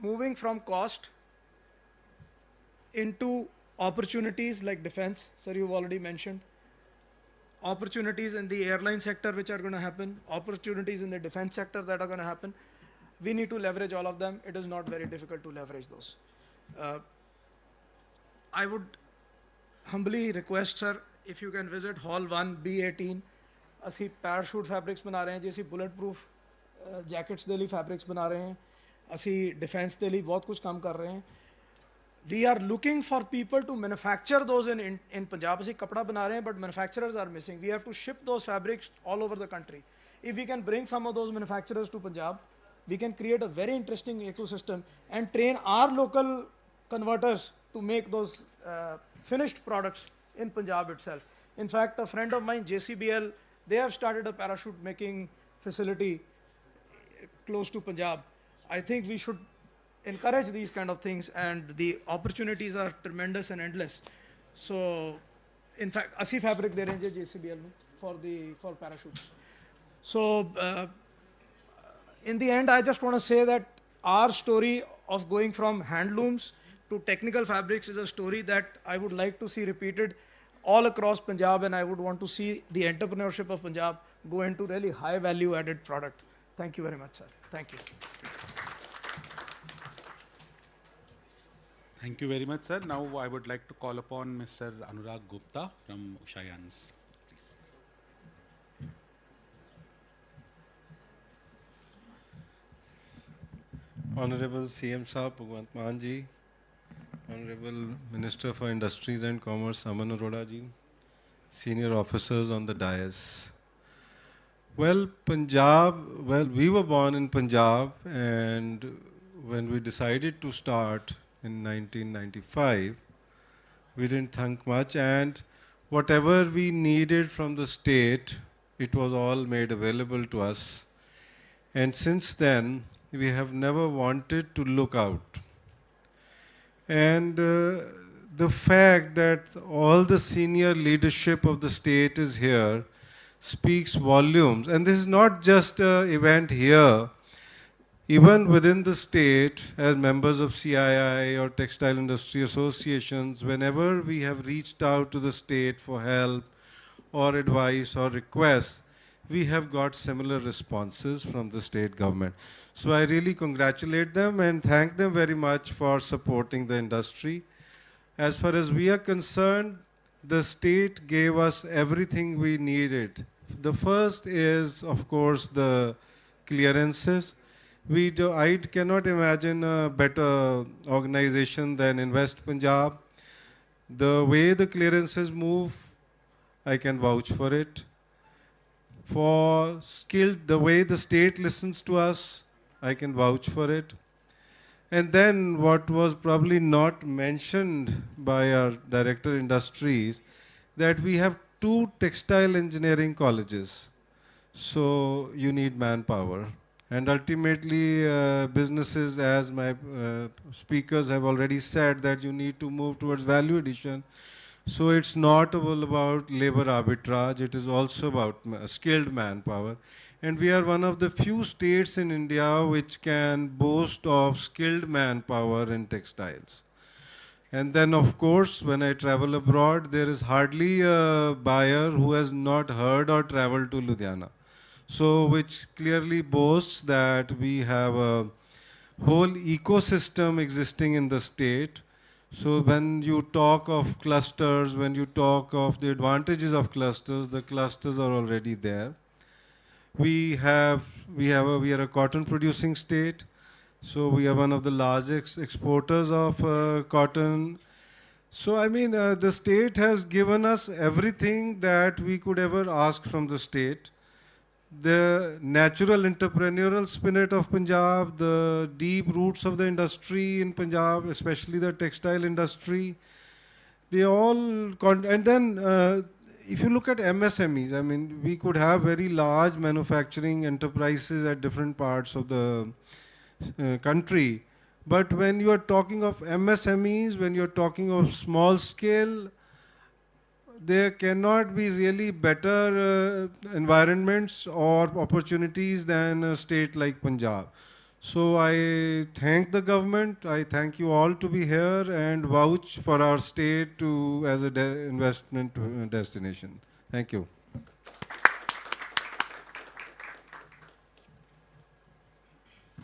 Moving from cost into opportunities like defense, sir, you've already mentioned. Opportunities in the airline sector which are going to happen, opportunities in the defense sector that are going to happen. We need to leverage all of them. It is not very difficult to leverage those. I would humbly request, sir, if you can visit Hall 1, B18. ਅਸੀਂ parachute fabrics ਬਣਾ ਰਹੇ ਹਾਂ ਜੀ, ਅਸੀਂ bulletproof jackets ਦੇ ਲਈ fabrics ਬਣਾ ਰਹੇ ਹਾਂ, ਅਸੀਂ defense ਦੇ ਲਈ ਬਹੁਤ ਕੁਝ ਕੰਮ ਕਰ ਰਹੇ ਹਾਂ. We are looking for people to manufacture those in Punjab. ਅਸੀਂ ਕੱਪੜਾ ਬਣਾ ਰਹੇ ਹਾਂ, but manufacturers are missing. We have to ship those fabrics all over the country. If we can bring some of those manufacturers to Punjab, we can create a very interesting ecosystem and train our local converters to make those finished products in Punjab itself. In fact, a friend of mine, JCBL, they have started a parachute making facility close to Punjab. I think we should encourage these kind of things, and the opportunities are tremendous and endless. So, in fact, ਅਸੀਂ fabric ਦੇ ਰਹੇ ਹਾਂ JCBL ਨੂੰ for parachutes. So, in the end, I just want to say that our story of going from handlooms to technical fabrics is a story that I would like to see repeated all across Punjab, and I would want to see the entrepreneurship of Punjab go into really high value added product. Thank you very much, sir. Thank you. Thank you very much, sir. Now I would like to call upon Mr. Anurag Gupta from Ushayans. Please. Honorable CM Saab, Bhagwant Mann ji, Honorable Minister for Industries and Commerce, Aman Arora ji, senior officers on the dais. Well, we were born in Punjab, and when we decided to start in 1995, we didn't think much, and whatever we needed from the state, it was all made available to us. And since then, we have never wanted to look out. And the fact that all the senior leadership of the state is here speaks volumes. And this is not just an event here. Even within the state, as members of CII or textile industry associations, whenever we have reached out to the state for help or advice or requests, we have got similar responses from the state government. So I really congratulate them and thank them very much for supporting the industry. As far as we are concerned, the state gave us everything we needed. The first is, of course, the clearances. I cannot imagine a better organization than Invest Punjab. The way the clearances move, I can vouch for it. For skilled, the way the state listens to us, I can vouch for it. And then what was probably not mentioned by our Director Industries, that we have 2 textile engineering colleges. So you need manpower. And ultimately, businesses, as my speakers have already said, that you need to move towards value addition. So it's not all about labor arbitrage, it is also about skilled manpower. And we are one of the few states in India which can boast of skilled manpower in textiles. And then, of course, when I travel abroad, there is hardly a buyer who has not heard or traveled to Ludhiana. So, which clearly boasts that we have a whole ecosystem existing in the state. So when you talk of clusters, when you talk of the advantages of clusters, the clusters are already there. We are a cotton producing state. So we are one of the largest exporters of cotton. So I mean, the state has given us everything that we could ever ask from the state. The natural entrepreneurial spirit of Punjab, the deep roots of the industry in Punjab, especially the textile industry, they all, and then if you look at MSMEs, I mean, we could have very large manufacturing enterprises at different parts of the country. But when you are talking of MSMEs, when you're talking of small scale, there cannot be really better environments or opportunities than a state like Punjab. So I thank the government, I thank you all to be here and vouch for our state to as a investment destination. Thank you.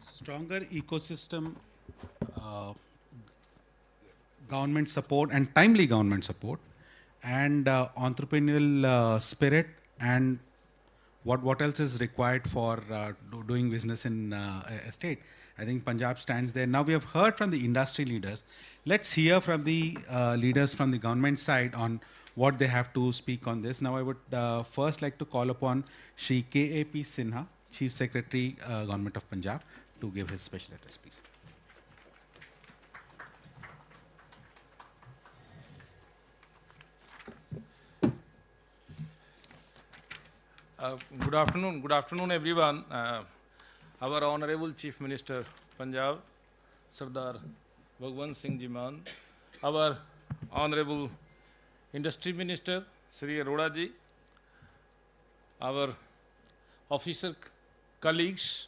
Stronger ecosystem, government support and timely government support, and entrepreneurial spirit, and what else is required for doing business in a state. I think Punjab stands there. Now we have heard from the industry leaders. Let's hear from the leaders from the government side on what they have to speak on this. Now I would first like to call upon Shri K.A.P. Sinha, Chief Secretary, Government of Punjab, to give his special address, please. Good afternoon, everyone. Our Honorable Chief Minister, Punjab, Sardar Bhagwan Singh Ji Mann, our Honorable Industry Minister, Sri Arora Ji, our officer colleagues,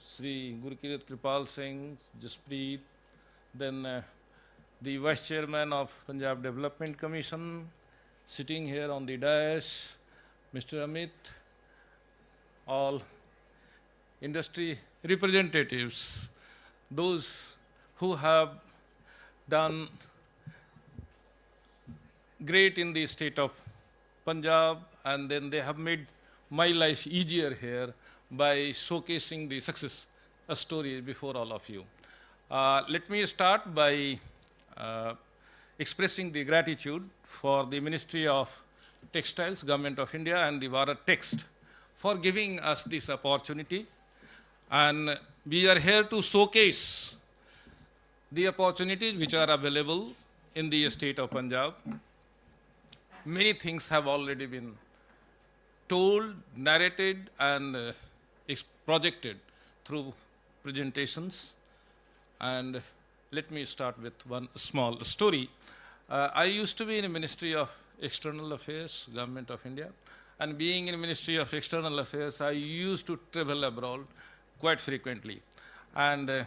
Sri Gurkirat Kripal Singh, Jaspreet, then the Vice Chairman of Punjab Development Commission, sitting here on the dais, Mr. Amit, all industry representatives, those who have done great in the state of Punjab, and then they have made my life easier here by showcasing the success story before all of you. Let me start by expressing the gratitude for the Ministry of Textiles, Government of India, and the Bharat TEX for giving us this opportunity. And we are here to showcase the opportunities which are available in the state of Punjab. Many things have already been told, narrated, and projected through presentations. And let me start with one small story. I used to be in the Ministry of External Affairs, Government of India. And being in the Ministry of External Affairs, I used to travel abroad quite frequently. And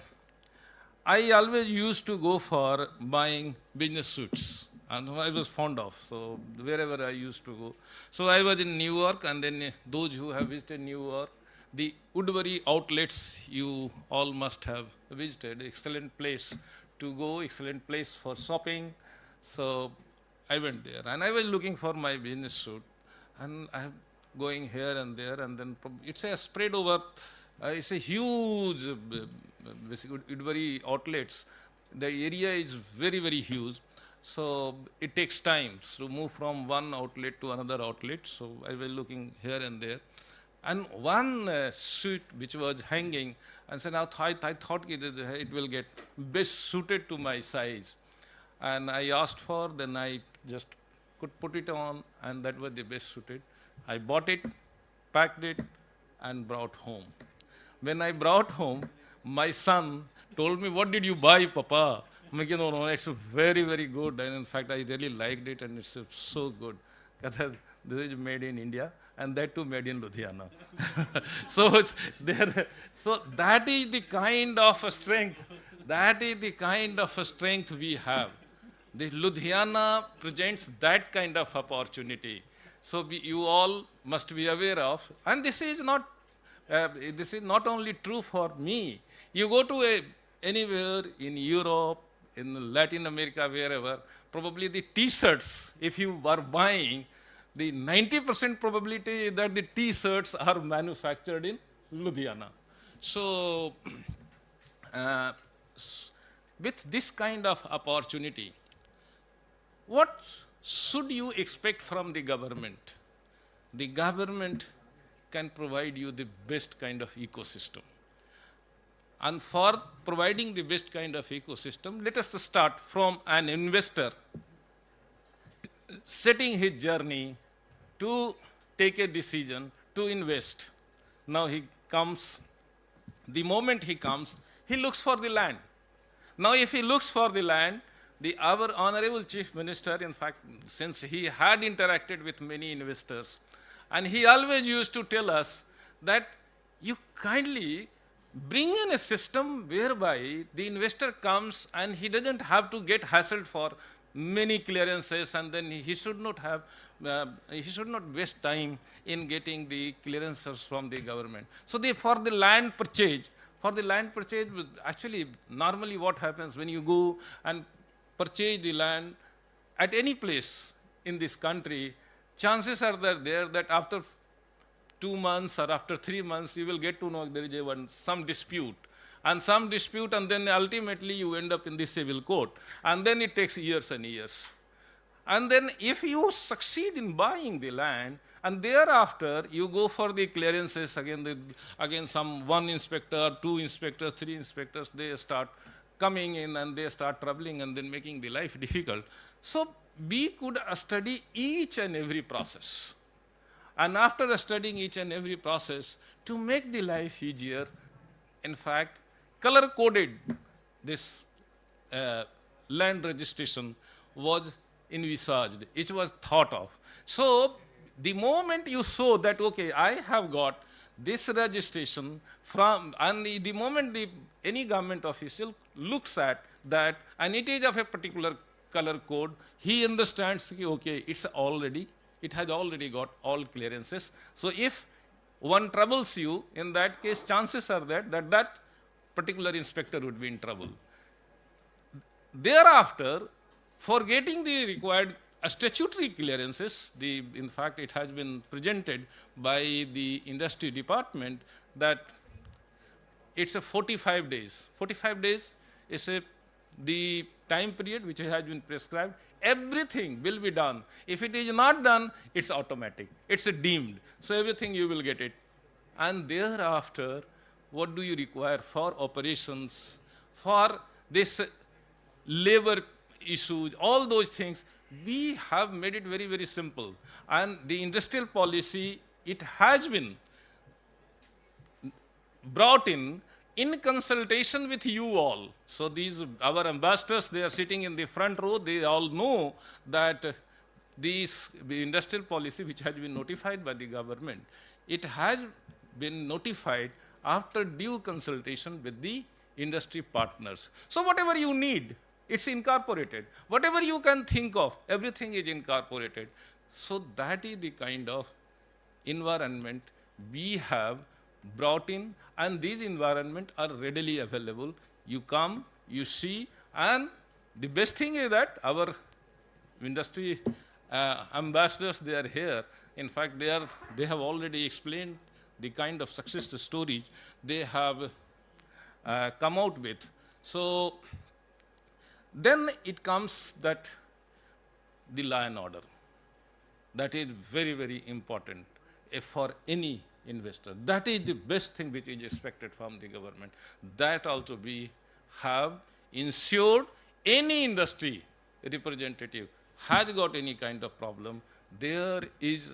I always used to go for buying business suits. And I was fond of, so wherever I used to go. So I was in New York, and then those who have visited New York, the Woodbury outlets you all must have visited. Excellent place to go, excellent place for shopping. So I went there, and I was looking for my business suit, and I'm going here and there, and then it's a spread over. It's a huge Woodbury outlets. The area is very, very huge. So it takes time to move from one outlet to another outlet. So I was looking here and there. And one suit which was hanging, and so now I thought it will get best suited to my size. And I asked for, then I just could put it on, and that was the best suited. I bought it, packed it, and brought home. When I brought home, my son told me, "What did you buy, Papa?" I'm like, no, it's very, very good. And in fact, I really liked it, and it's so good. This is made in India, and that too made in Ludhiana. So it's there. So that is the kind of strength. That is the kind of strength we have. The Ludhiana presents that kind of opportunity. So you all must be aware of. And this is not only true for me. You go to anywhere in Europe, in Latin America, wherever, probably the T-shirts, if you are buying, the 90% probability that the T-shirts are manufactured in Ludhiana. So with this kind of opportunity, what should you expect from the government? The government can provide you the best kind of ecosystem. And for providing the best kind of ecosystem, let us start from an investor setting his journey to take a decision to invest. Now he comes, the moment he comes, he looks for the land. Now if he looks for the land, our Honorable Chief Minister, in fact, since he had interacted with many investors, and he always used to tell us that you kindly bring in a system whereby the investor comes and he doesn't have to get hassled for many clearances, and then he should not waste time in getting the clearances from the government. So for the land purchase, actually normally what happens when you go and purchase the land at any place in this country, chances are there that after 2 months or after 3 months, you will get to know there is some dispute. And then ultimately you end up in the civil court. And then it takes years and years. And then if you succeed in buying the land, and thereafter you go for the clearances, again some 1 inspector, 2 inspectors, 3 inspectors, they start coming in and they start troubling and then making the life difficult. So we could study each and every process. And after studying each and every process, to make the life easier, in fact, color-coded this land registration was envisaged, it was thought of. So the moment you show that, okay, I have got this registration from, and the moment any government official looks at that, and it is of a particular color code, he understands, okay, it has already got all clearances. So if one troubles you, in that case, chances are that particular inspector would be in trouble. Thereafter, for getting the required statutory clearances, in fact, it has been presented by the industry department that it's a 45 days. 45 days is the time period which has been prescribed. Everything will be done. If it is not done, it's automatic. It's deemed. So everything you will get it. And thereafter, what do you require for operations, for this labor issues, all those things? We have made it very, very simple. And the industrial policy, it has been brought in consultation with you all. So these, our ambassadors, they are sitting in the front row, they all know that the industrial policy which has been notified by the government, it has been notified after due consultation with the industry partners. So whatever you need, it's incorporated. Whatever you can think of, everything is incorporated. So that is the kind of environment we have brought in, and these environments are readily available. You come, you see, and the best thing is that our industry ambassadors, they are here. In fact, they have already explained the kind of success stories they have come out with. So then it comes that the law and order. That is very, very important for any investor. That is the best thing which is expected from the government. That also we have ensured any industry representative has got any kind of problem, there is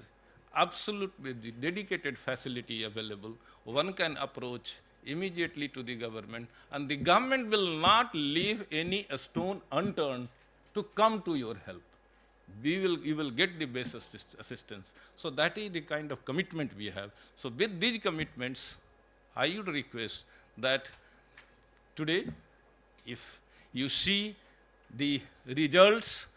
absolutely dedicated facility available. One can approach immediately to the government, and the government will not leave any stone unturned to come to your help. You will get the best assistance. So that is the kind of commitment we have. So with these commitments, I would request that today, if you see the results,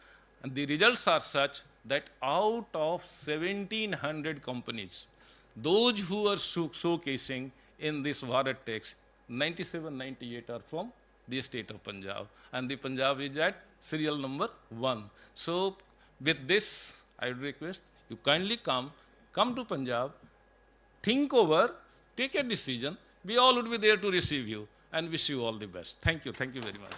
and the results are such that out of 1,700 companies, those who are showcasing in this Bharat TEX, 97, 98 are from the state of Punjab, and the Punjab is at serial number 1. So with this, I would request you kindly come to Punjab, think over, take a decision. We all would be there to receive you, and wish you all the best. Thank you very much.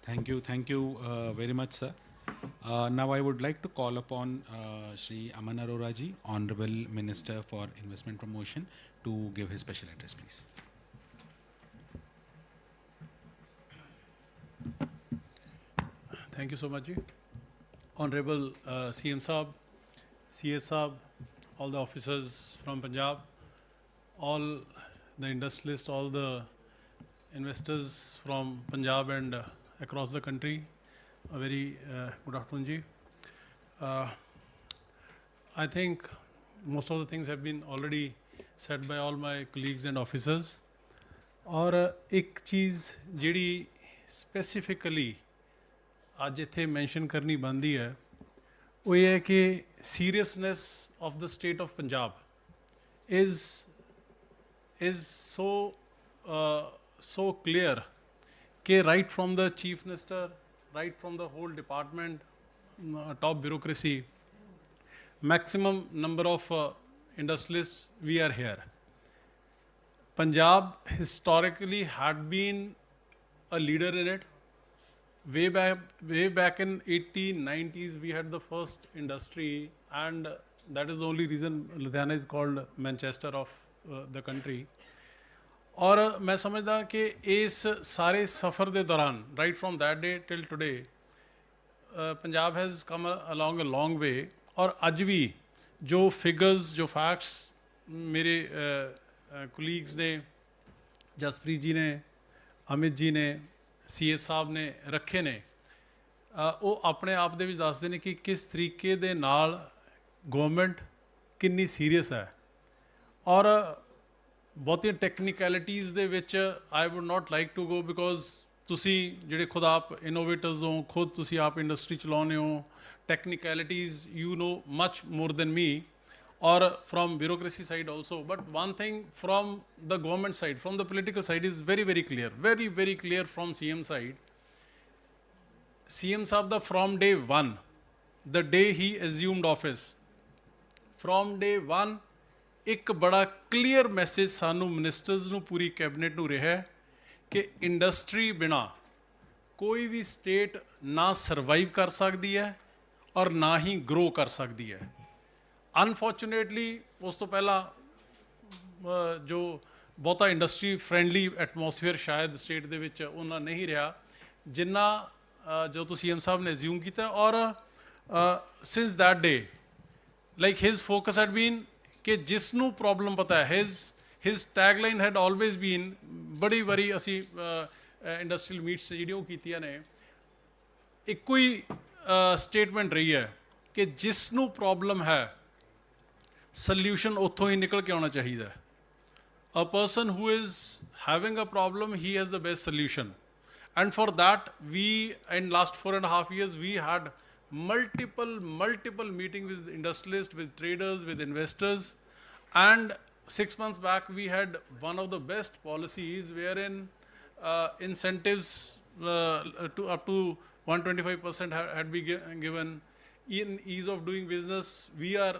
Thank you very much, sir. Now I would like to call upon Shri Aman Arora ji, Honorable Minister for Investment Promotion, to give his special address, please. Thank you so much, ji. Honorable CM Saab, CS Saab, all the officers from Punjab, all the industrialists, all the investors from Punjab and across the country, a very good afternoon, ji. I think most of the things have been already said by all my colleagues and officers. और एक चीज़ जिहड़ी specifically आज इत्थे mention करनी बनदी है, वो ये है कि seriousness of the state of Punjab is so clear कि right from the chief minister, right from the whole department, top bureaucracy, maximum number of industrialists, we are here. Punjab historically had been a leader in it. Way back in 1890s, we had the first industry, and that is the only reason Ludhiana is called Manchester of the country. और मैं समझदा कि इस सारे सफ़र दे दौरान, right from that day till today, Punjab has come along a long way. और अज भी जो figures, जो facts मेरे ਕੁਲੀਗਸ ਨੇ, ਜਸਪ੍ਰੀਤ ਜੀ ਨੇ, ਅਮਿਤ ਜੀ ਨੇ, CS ਸਾਹਿਬ ਨੇ ਰੱਖੇ ਨੇ, ਉਹ ਆਪਣੇ ਆਪ ਦੇ ਵਿੱਚ ਦੱਸਦੇ ਨੇ ਕਿ ਕਿਸ ਤਰੀਕੇ ਦੇ ਨਾਲ ਗਵਰਨਮੈਂਟ ਕਿੰਨੀ ਸੀਰੀਅਸ ਹੈ। ਔਰ ਬਹੁਤੀਆਂ ਟੈਕਨੀਕੈਲਿਟੀਜ਼ ਦੇ ਵਿੱਚ I would not like to go, because ਤੁਸੀਂ ਜਿਹੜੇ ਖੁਦ ਆਪ ਇਨੋਵੇਟਰਸ ਹੋ, ਖੁਦ ਤੁਸੀਂ ਆਪ ਇੰਡਸਟਰੀ ਚਲਾਉਂਦੇ ਹੋ, technicalities you know much more than me, or from bureaucracy side also. But one thing from the government side, from the political side, is very, very clear, very, very clear from CM side. CM Saab, from day one, the day he assumed office, from day one, ਇੱਕ ਬੜਾ clear message ਸਾਨੂੰ ministers ਨੂੰ, ਪੂਰੀ cabinet ਨੂੰ ਰਿਹਾ ਕਿ industry ਬਿਨਾ ਕੋਈ ਵੀ state ਨਾ ਸਰਵਾਈਵ ਕਰ ਸਕਦੀ ਹੈ ਔਰ ਨਾ ਹੀ ਗਰੋ ਕਰ ਸਕਦੀ ਹੈ। ਅਨਫੋਰਚੂਨੇਟਲੀ ਉਸ ਤੋਂ ਪਹਿਲਾਂ ਜੋ ਬਹੁਤਾ ਇੰਡਸਟਰੀ ਫਰੈਂਡਲੀ ਐਟਮੋਸਫੇਅਰ ਸ਼ਾਇਦ ਸਟੇਟ ਦੇ ਵਿੱਚ ਉਹਨਾਂ ਨਹੀਂ ਰਿਹਾ ਜਿੰਨਾ ਜੋ ਤੁਸੀਂ CM ਸਾਹਿਬ ਨੇ ਐਜ਼ਿਊਮ ਕੀਤਾ। ਔਰ since that day like his focus head ਬੀਨ ਕਿ ਜਿਸ ਨੂੰ ਪ੍ਰੋਬਲਮ ਪਤਾ ਹੈ, ਹਿਜ਼ ਟੈਗਲਾਈਨ ਹੈਡ ਆਲਵੇਜ਼ ਬੀਨ, ਬੜੀ ਵਾਰੀ ਅਸੀਂ ਇੰਡਸਟਰੀਅਲ ਮੀਟਸ ਜਿਹੜੀਆਂ ਉਹ ਕੀਤੀਆਂ ਨੇ, ਇੱਕੋ ਹੀ ਸਟੇਟਮੈਂਟ ਰਹੀ ਹੈ ਕਿ ਜਿਸ ਨੂੰ ਪ੍ਰੋਬਲਮ ਹੈ ਸਲਿਊਸ਼ਨ ਉੱਥੋਂ ਹੀ ਨਿਕਲ ਕੇ ਆਉਣਾ ਚਾਹੀਦਾ ਹੈ। A person who is having a problem, he has the best solution. And for that, we, in last 4.5 years, we had multiple meetings with industrialists, with traders, with investors. And 6 months back, we had one of the best policies wherein incentives to up to 125% had been given. In ease of doing business, we are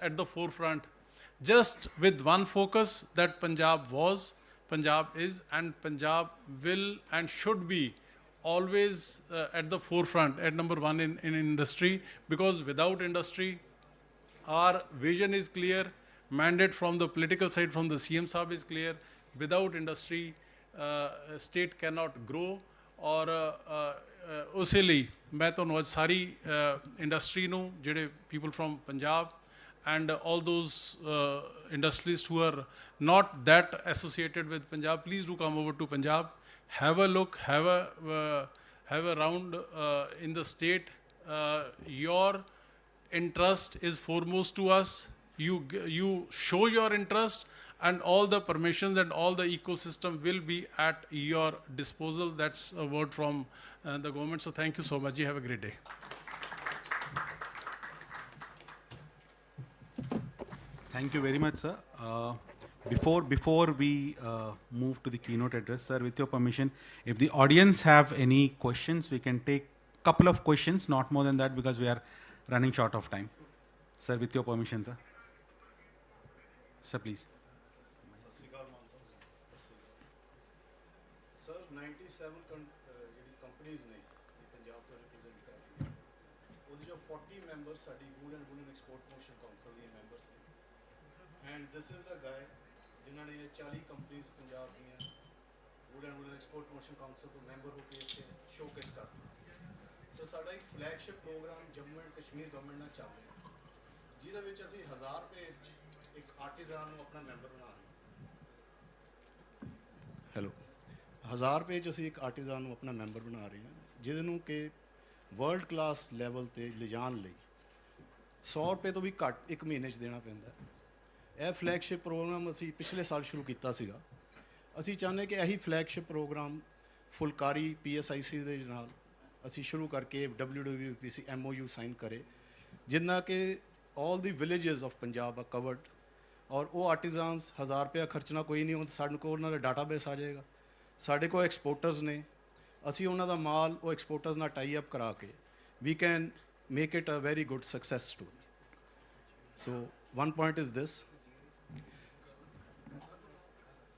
at the forefront, just with one focus that Punjab was, Punjab is, and Punjab will and should be always at the forefront, at number one in industry, because without industry, our vision is clear, mandate from the political side, from the CM Saab is clear. Without industry, state cannot grow. ਔਰ ਉਸੇ ਲਈ ਮੈਂ ਤੁਹਾਨੂੰ ਅੱਜ ਸਾਰੀ industry ਨੂੰ, ਜਿਹੜੇ people from Punjab and all those industrialists who are not that associated with Punjab, please do come over to Punjab, have a look, have a round in the state. Your interest is foremost to us. You show your interest, and all the permissions and all the ecosystem will be at your disposal. That's a word from the government. So thank you so much. You have a great day. Thank you very much, sir. Before we move to the keynote address, sir, with your permission, if the audience have any questions, we can take couple of questions, not more than that, because we are running short of time. Sir, with your permission, sir. Sir, please. Sir, 97 companies ਨੇ ਪੰਜਾਬ ਤੋਂ represent ਕਰ ਰਹੀਆਂ, ਉਹਦੇ ਜੋ 40 members ਸਾਡੀ Wood and Woolen Export Promotion Council ਦੇ members ਨੇ, and this is the guy ਜਿਨ੍ਹਾਂ ਨੇ 40 companies ਪੰਜਾਬ ਦੀਆਂ Wood and Woolen Export Promotion Council ਤੋਂ member ਹੋ ਕੇ ਇੱਥੇ showcase ਕਰ ਰਹੇ। ਸੋ ਸਾਡਾ ਇੱਕ flagship program Jammu and Kashmir government ਨਾਲ ਚੱਲ ਰਿਹਾ, ਜਿਹਦੇ ਵਿੱਚ ਅਸੀਂ 1000 ਰੁਪਏ ਇੱਕ ਆਰਟੀਜ਼ਨ ਨੂੰ ਆਪਣਾ ਮੈਂਬਰ ਬਣਾ ਰਹੇ ਹਾਂ। ਹੈਲੋ, 1000 ਰੁਪਏ 'ਚ ਅਸੀਂ ਇੱਕ ਆਰਟੀਜ਼ਨ ਨੂੰ ਆਪਣਾ ਮੈਂਬਰ ਬਣਾ ਰਹੇ ਹਾਂ, ਜਿਹਦੇ ਨੂੰ ਕਿ ਵਰਲਡ ਕਲਾਸ ਲੈਵਲ 'ਤੇ ਲਿਜਾਣ ਲਈ 100 ਰੁਪਏ ਤੋਂ ਵੀ ਘੱਟ ਇੱਕ ਮਹੀਨੇ 'ਚ ਦੇਣਾ ਪੈਂਦਾ। ਇਹ ਫਲੈਗਸ਼ਿਪ ਪ੍ਰੋਗਰਾਮ ਅਸੀਂ ਪਿਛਲੇ ਸਾਲ ਸ਼ੁਰੂ ਕੀਤਾ ਸੀਗਾ। ਅਸੀਂ ਚਾਹੁੰਦੇ ਕਿ ਇਹੀ ਫਲੈਗਸ਼ਿਪ ਪ੍ਰੋਗਰਾਮ ਫੁਲਕਾਰੀ PSIC ਦੇ ਨਾਲ ਅਸੀਂ ਸ਼ੁਰੂ ਕਰਕੇ WWPC MOU ਸਾਈਨ ਕਰੇ, ਜਿੰਨਾ ਕਿ all the villages of Punjab are covered, ਔਰ ਉਹ ਆਰਟੀਜ਼ਨਸ 1000 ਰੁਪਇਆ ਖਰਚਣਾ ਕੋਈ ਨਹੀਂ, ਹੁਣ ਸਾਡੇ ਕੋਲ ਉਹਨਾਂ ਦਾ ਡਾਟਾਬੇਸ ਆ ਜਾਏਗਾ। ਸਾਡੇ ਕੋਲ ਐਕਸਪੋਰਟਰਸ ਨੇ, ਅਸੀਂ ਉਹਨਾਂ ਦਾ ਮਾਲ ਉਹ ਐਕਸਪੋਰਟਰਸ ਨਾਲ ਟਾਈ ਅਪ ਕਰਾ ਕੇ we can make it a very good success story. So one point is this.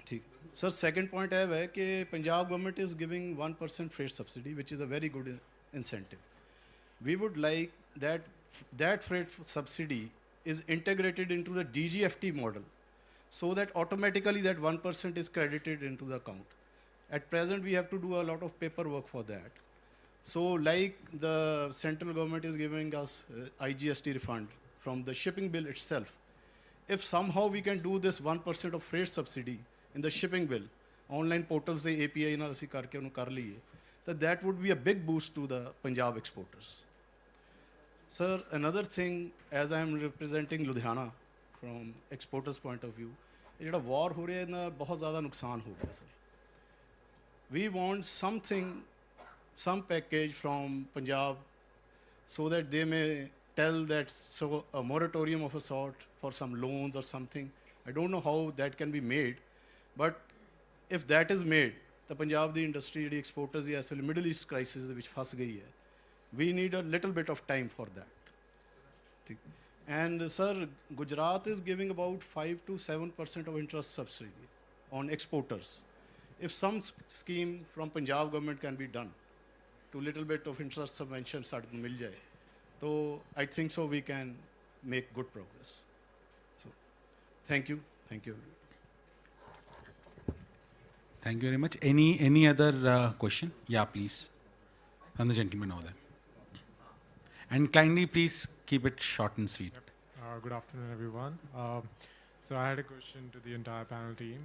ठीक सर, second point है कि Punjab government is giving 1% freight subsidy, which is a very good incentive. We would like that freight subsidy is integrated into the DGFT model, so that automatically that 1% is credited into the account. At present, we have to do a lot of paperwork for that. So like the central government is giving us IGST refund from the shipping bill itself, if somehow we can do this 1% of freight subsidy in the shipping bill, online portals the API ਨਾਲ ਅਸੀਂ ਕਰਕੇ ਉਹਨੂੰ ਕਰ ਲਈਏ, that would be a big boost to the Punjab exporters. Sir, another thing, as I am representing Ludhiana from exporters point of view, ਜਿਹੜਾ war ਹੋ ਰਿਹਾ ਇਹਦਾ ਬਹੁਤ ਜ਼ਿਆਦਾ ਨੁਕਸਾਨ ਹੋ ਗਿਆ sir. We want something, some package from Punjab so that they may tell that so a moratorium of a sort for some loans or something. I don't know how that can be made, but if that is made, the Punjab the industry, the exporters, as well Middle East crisis which फंस गई है, we need a little bit of time for that. And sir, Gujarat is giving about 5 to 7% of interest subsidy on exporters. If some scheme from Punjab government can be done to little bit of interest subvention ਸਾਡੇ ਨੂੰ ਮਿਲ ਜਾਏ, so I think so we can make good progress. So thank you. Thank you very much. Any other question? Yeah, please. From the gentleman over there. And kindly please keep it short and sweet. Good afternoon, everyone. So I had a question to the entire panel team.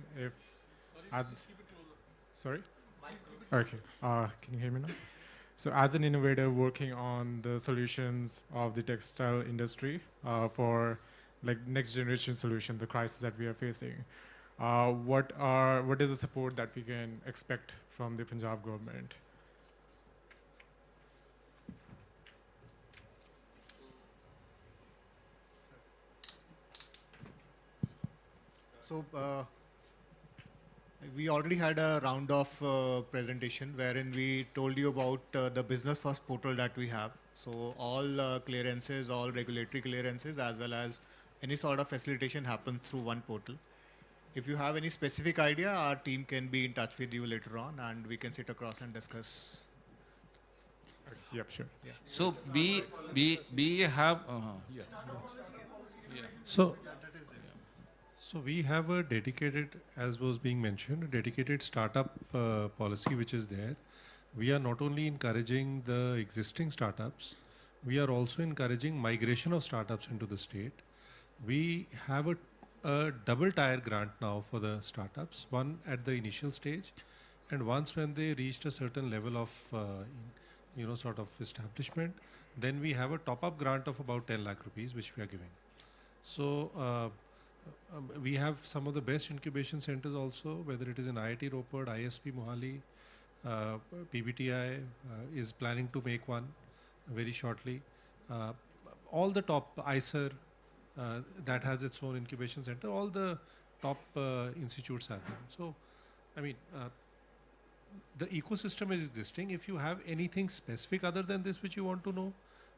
Sorry? Okay. Can you hear me now? So as an innovator working on the solutions of the textile industry for like next generation solution, the crisis that we are facing, what is the support that we can expect from the Punjab government? So we already had a round of presentation wherein we told you about the business first portal that we have. So all clearances, all regulatory clearances, as well as any sort of facilitation happens through one portal. If you have any specific idea, our team can be in touch with you later on and we can sit across and discuss. Yep, sure. Yeah. So we have So we have a dedicated, as was being mentioned, a dedicated startup policy which is there. We are not only encouraging the existing startups, we are also encouraging migration of startups into the state. We have a double tier grant now for the startups, one at the initial stage, and once when they reached a certain level of sort of establishment, then we have a top-up grant of about 10 lakh rupees which we are giving. So we have some of the best incubation centers also, whether it is in IIT Ropar, ISP Mohali, PBTI is planning to make one very shortly. All the top ICER that has its own incubation center, all the top institutes have them. So, I mean, the ecosystem is existing. If you have anything specific other than this which you want to know,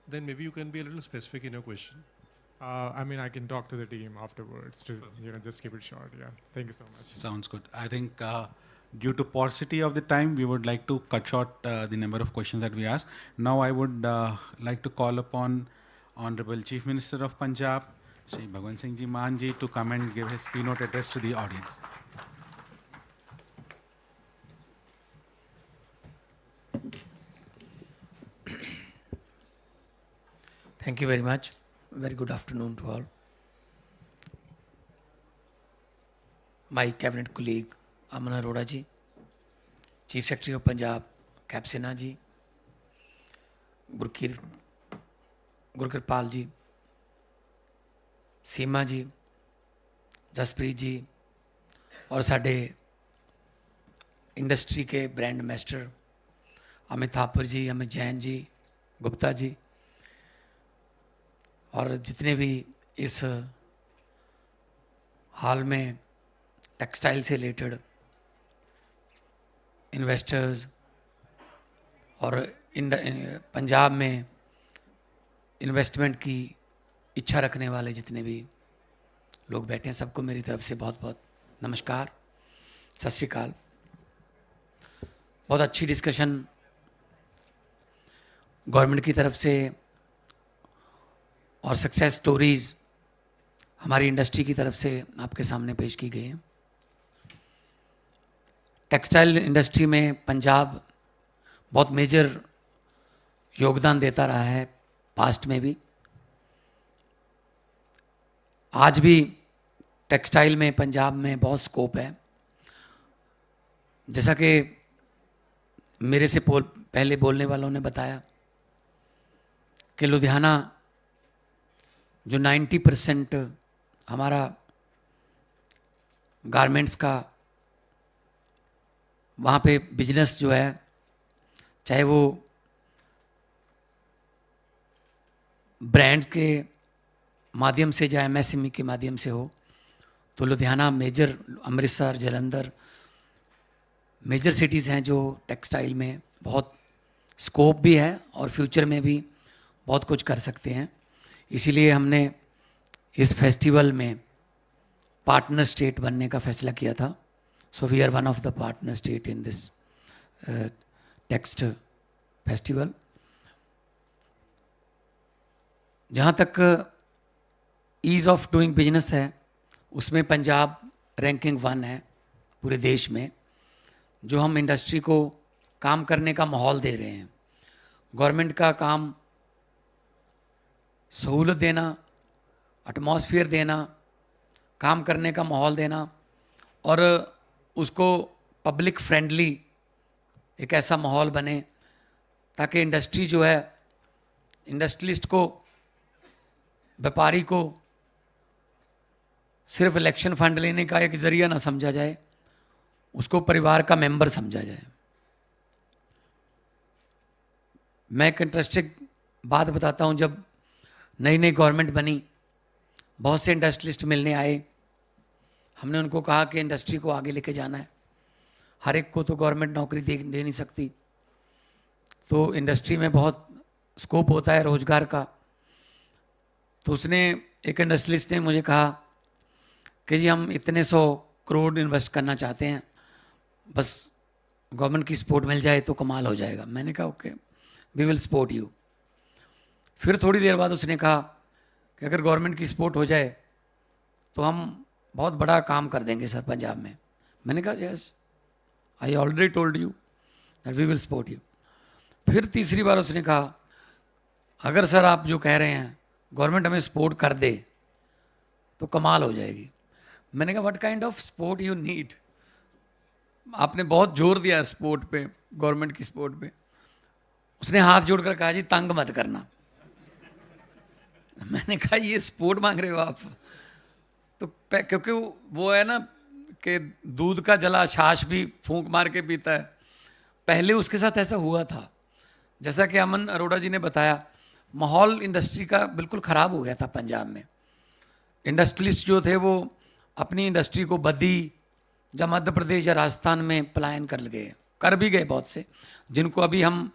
then maybe you can be a little specific in your question. I mean, I can talk to the team afterwards to just keep it short. Yeah, thank you so much. Sounds good. I think due to paucity of the time, we would like to cut short the number of questions that we ask. Now I would like to call upon Honorable Chief Minister of Punjab, Shri Bhagwant Singh Ji Mann Ji, to come and give his keynote address to the audience. Thank you very much. Very good afternoon to all. My cabinet colleague Aman Arora ji, Chief Secretary of Punjab Kapsena ji, Gurkirpal ji, Seema ji, Jaspreet ji, और साढ़े industry के brand ambassador Amit Thapar जी, अमित जैन जी, गुप्ता जी, और जितने भी इस हाल में textile से related investors और पंजाब में इन्वेस्टमेंट की इच्छा रखने वाले जितने भी लोग बैठे हैं, सबको मेरी तरफ से बहुत बहुत नमस्कार, सत श्री अकाल। बहुत अच्छी डिस्कशन गवर्नमेंट की तरफ से और सक्सेस स्टोरीज़ हमारी इंडस्ट्री की तरफ से आपके सामने पेश की गई हैं। टेक्सटाइल इंडस्ट्री में पंजाब बहुत मेजर योगदान देता रहा है, पास्ट में भी, आज भी टेक्सटाइल में पंजाब में बहुत स्कोप है। जैसा कि मेरे से पहले बोलने वालों ने बताया कि लुधियाना जो 90% हमारा गारमेंट्स का वहाँ पे बिजनेस जो है, चाहे वो ब्रांड के माध्यम से या एमएसएमई के माध्यम से हो, तो Ludhiana major, Amritsar, Jalandhar major cities हैं जो टेक्सटाइल में बहुत स्कोप भी है और फ्यूचर में भी बहुत कुछ कर सकते हैं। इसीलिए हमने इस फेस्टिवल में पार्टनर स्टेट बनने का फैसला किया था। So we are one of the partner state in this text festival. जहाँ तक ईज़ ऑफ डूइंग बिजनेस है, उसमें पंजाब रैंकिंग 1 है पूरे देश में। जो हम इंडस्ट्री को काम करने का माहौल दे रहे हैं, गवर्नमेंट का काम सहूलत देना, एटमॉस्फेयर देना, काम करने का माहौल देना और उसको पब्लिक फ्रेंडली एक ऐसा माहौल बने ताकि इंडस्ट्री जो है, इंडस्ट्रियलिस्ट को, व्यापारी को सिर्फ इलेक्शन फंड लेने का एक जरिया ना समझा जाए, उसको परिवार का मेंबर समझा जाए। मैं एक इंटरेस्टिंग बात बताता हूँ। जब नई नई गवर्नमेंट बनी, बहुत से इंडस्ट्रियलिस्ट मिलने आए। हमने उनको कहा कि इंडस्ट्री को आगे लेके जाना है, हर एक को तो गवर्नमेंट नौकरी दे नहीं सकती, तो इंडस्ट्री में बहुत स्कोप होता है रोजगार का। तो उसने, एक इंडस्ट्रियलिस्ट ने मुझे कहा कि जी हम इतने 100 करोड़ इन्वेस्ट करना चाहते हैं, बस गवर्नमेंट की सपोर्ट मिल जाए तो कमाल हो जाएगा। मैंने कहा okay, we will support you. फिर थोड़ी देर बाद उसने कहा कि अगर गवर्नमेंट की सपोर्ट हो जाए तो हम बहुत बड़ा काम कर देंगे सर पंजाब में। मैंने कहा yes, I already told you that we will support you. फिर तीसरी बार उसने कहा अगर सर आप जो कह रहे हैं गवर्नमेंट हमें सपोर्ट कर दे तो कमाल हो जाएगी। मैंने कहा what kind of support you need? आपने बहुत जोर दिया सपोर्ट पे, गवर्नमेंट की सपोर्ट पे। उसने हाथ जोड़कर कहा जी तंग मत करना। मैंने कहा ये सपोर्ट मांग रहे हो आप? तो क्योंकि वो है ना कि दूध का जला छाछ भी फूंक मार के पीता है। पहले उसके साथ ऐसा हुआ था, जैसा कि अमन अरोड़ा जी ने बताया, माहौल इंडस्ट्री का बिल्कुल ख़राब हो गया था पंजाब में। इंडस्ट्रियलिस्ट जो थे वो अपनी इंडस्ट्री को बद्दी या मध्य प्रदेश या राजस्थान में पलायन कर गए, कर भी गए बहुत से, जिनको अभी हम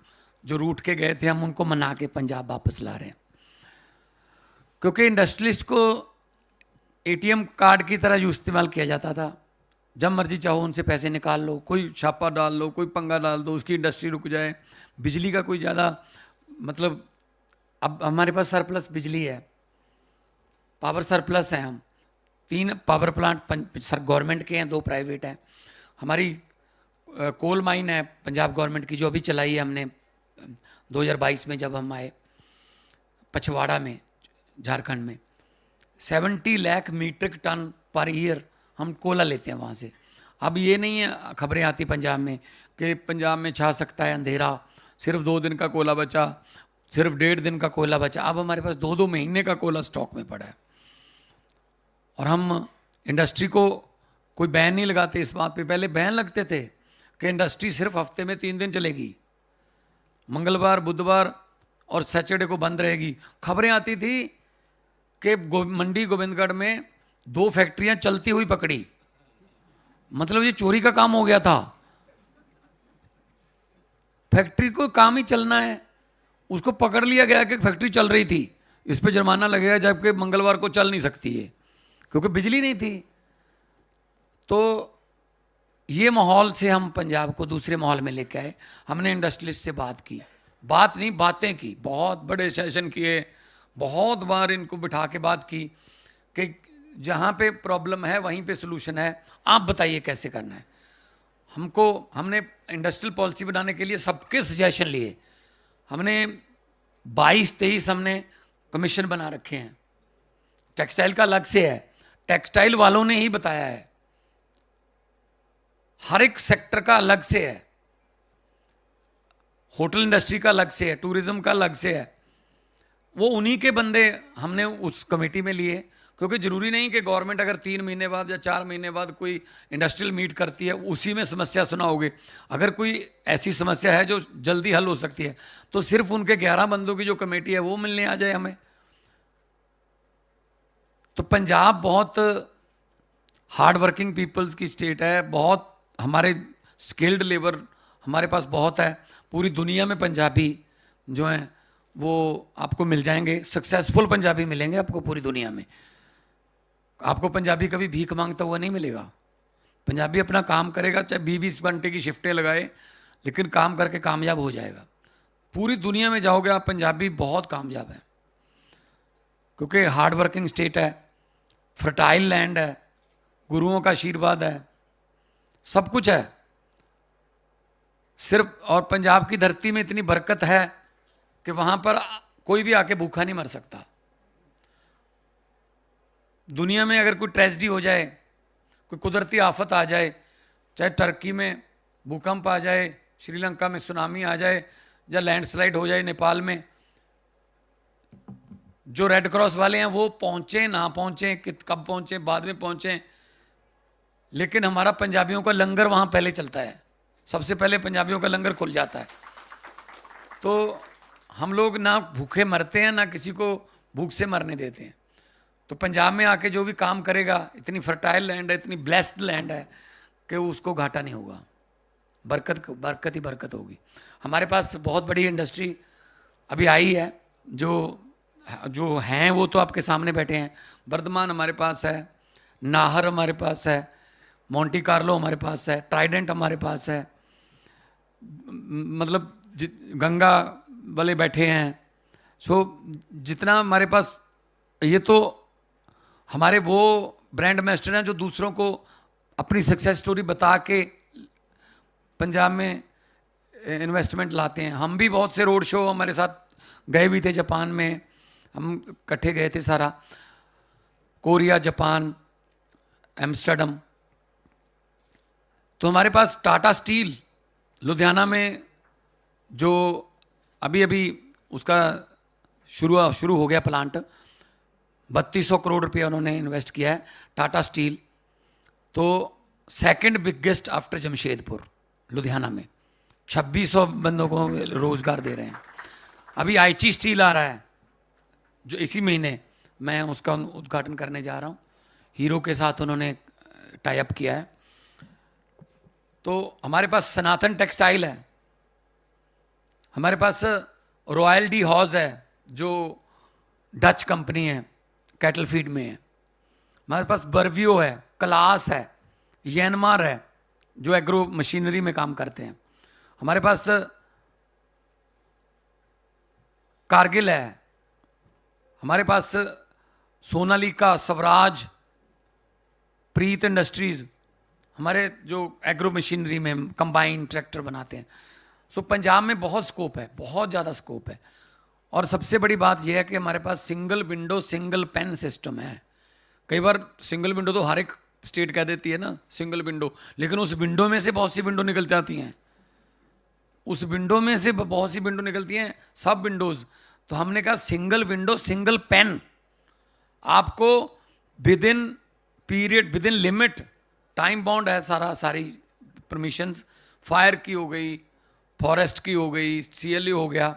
जो रूट के गए थे हम उनको मना के पंजाब वापस ला रहे हैं। क्योंकि इंडस्ट्रियलिस्ट को एटीएम कार्ड की तरह यूँ इस्तेमाल किया जाता था, जब मर्जी चाहो उनसे पैसे निकाल लो, कोई छापा डाल लो, कोई पंगा डाल दो, उसकी इंडस्ट्री रुक जाए। बिजली का कोई ज़्यादा मतलब, अब हमारे पास सरप्लस बिजली है, पावर सरप्लस है। हम 3 पावर प्लांट सर गवर्नमेंट के हैं, 2 प्राइवेट हैं। हमारी कोल माइन है पंजाब गवर्नमेंट की, जो अभी चलाई है हमने 2022 में जब हम आए, पछवाड़ा में, झारखंड में 70 lakh metric ton per year हम कोयला लेते हैं वहाँ से। अब ये नहीं है खबरें आती पंजाब में कि पंजाब में छा सकता है अंधेरा, सिर्फ 2 दिन का कोयला बचा, सिर्फ 1.5 दिन का कोयला बचा। अब हमारे पास 2-2 महीने का कोयला स्टॉक में पड़ा है। और हम इंडस्ट्री को कोई बैन नहीं लगाते इस बात पे। पहले बैन लगते थे कि इंडस्ट्री सिर्फ हफ्ते में 3 दिन चलेगी, मंगलवार, बुधवार और सैटरडे को बंद रहेगी। खबरें आती थी कि मंडी गोविंदगढ़ में 2 फैक्ट्रियां चलती हुई पकड़ी, मतलब ये चोरी का काम हो गया था। फैक्ट्री को काम ही चलना है, उसको पकड़ लिया गया कि फैक्ट्री चल रही थी, इस पे जुर्माना लगेगा, जबकि मंगलवार को चल नहीं सकती है क्योंकि बिजली नहीं थी। तो ये माहौल से हम पंजाब को दूसरे माहौल में लेके आए। हमने इंडस्ट्रियलिस्ट से बात की, बात नहीं बातें की, बहुत बड़े सेशन किए, बहुत बार इनको बिठा के बात की कि जहाँ पे प्रॉब्लम है वहीं पे सोल्यूशन है, आप बताइए कैसे करना है। हमने इंडस्ट्रियल पॉलिसी बनाने के लिए सबके सजेशन लिए। हमने 22-23 हमने कमीशन बना रखे हैं। टेक्सटाइल का अलग से है, टेक्सटाइल वालों ने ही बताया है। हर एक सेक्टर का अलग से है, होटल इंडस्ट्री का अलग से है, टूरिज्म का अलग से है। वो उन्हीं के बंदे हमने उस कमेटी में लिए, क्योंकि जरूरी नहीं कि गवर्नमेंट अगर 3 महीने बाद या 4 महीने बाद कोई इंडस्ट्रियल मीट करती है उसी में समस्या सुनाओगे। अगर कोई ऐसी समस्या है जो जल्दी हल हो सकती है तो सिर्फ उनके 11 बंदों की जो कमेटी है वो मिलने आ जाए हमें। तो पंजाब बहुत हार्ड वर्किंग पीपल्स की स्टेट है, बहुत हमारे स्किल्ड लेबर हमारे पास बहुत है। पूरी दुनिया में पंजाबी जो हैं वो आपको मिल जाएंगे, सक्सेसफुल पंजाबी मिलेंगे आपको पूरी दुनिया में। आपको पंजाबी कभी भीख मांगता हुआ नहीं मिलेगा। पंजाबी अपना काम करेगा, चाहे 20-20 घंटे की शिफ्टें लगाए, लेकिन काम करके कामयाब हो जाएगा। पूरी दुनिया में जाओगे आप, पंजाबी बहुत कामयाब है, क्योंकि हार्ड वर्किंग स्टेट है, फर्टाइल लैंड है, गुरुओं का आशीर्वाद है, सब कुछ है सिर्फ। और पंजाब की धरती में इतनी बरकत है कि वहां पर कोई भी आके भूखा नहीं मर सकता। दुनिया में अगर कोई ट्रेजेडी हो जाए, कोई कुदरती आफत आ जाए, चाहे टर्की में भूकंप आ जाए, श्रीलंका में सुनामी आ जाए, या लैंडस्लाइड हो जाए नेपाल में, जो रेड क्रॉस वाले हैं वो पहुंचे ना पहुंचे, कब पहुंचे, बाद में पहुंचे, लेकिन हमारा पंजाबियों का लंगर वहां पहले चलता है। सबसे पहले पंजाबियों का लंगर खुल जाता है। तो हम लोग ना भूखे मरते हैं, ना किसी को भूख से मरने देते हैं। तो पंजाब में आके जो भी काम करेगा, इतनी फर्टाइल लैंड है, इतनी ब्लेस्ड लैंड है कि उसको घाटा नहीं होगा, बरकत बरकत ही बरकत होगी। हमारे पास बहुत बड़ी इंडस्ट्री अभी आई है, जो हैं वो तो आपके सामने बैठे हैं। वर्धमान हमारे पास है, नाहर हमारे पास है, मोंटी कार्लो हमारे पास है, ट्राइडेंट हमारे पास है, मतलब गंगा वाले बैठे हैं। सो जितना हमारे पास, ये तो हमारे वो ब्रांड एम्बेसडर हैं जो दूसरों को अपनी सक्सेस स्टोरी बता के पंजाब में इन्वेस्टमेंट लाते हैं। हम भी बहुत से रोड शो हमारे साथ गए भी थे, जापान में हम इकट्ठे गए थे सारा, कोरिया, जापान, एम्स्टर्डम। तो हमारे पास टाटा स्टील लुधियाना में जो अभी उसका शुरू हो गया प्लांट, 3200 करोड़ रुपया उन्होंने इन्वेस्ट किया है टाटा स्टील। तो second biggest after Jamshedpur Ludhiana में, 2600 बंदों को रोजगार दे रहे हैं। अभी आईची स्टील आ रहा है जो इसी महीने, मैं उसका उद्घाटन करने जा रहा हूँ। हीरो के साथ उन्होंने टाई अप किया है। तो हमारे पास सनातन टेक्सटाइल है, हमारे पास रॉयल डी हॉज है जो डच कंपनी है, कैटल फीड में है। हमारे पास बर्वियो है, क्लास है, यनमार है जो एग्रो मशीनरी में काम करते हैं। हमारे पास कारगिल है, हमारे पास सोनालिका, स्वराज, प्रीत इंडस्ट्रीज, हमारे जो एग्रो मशीनरी में कंबाइन ट्रैक्टर बनाते हैं। सो पंजाब में बहुत स्कोप है, बहुत ज़्यादा स्कोप है। और सबसे बड़ी बात यह है कि हमारे पास single window single pen system है। कई बार सिंगल विंडो तो हर एक स्टेट कह देती है ना सिंगल विंडो, लेकिन उस विंडो में से बहुत सी विंडो निकल जाती हैं, उस विंडो में से बहुत सी विंडो निकलती हैं, सब विंडोज़। तो हमने कहा सिंगल विंडो सिंगल पेन, आपको with in period, with in limit, time bound है सारी परमिशंस, फायर की हो गई, फॉरेस्ट की हो गई, CLE हो गया।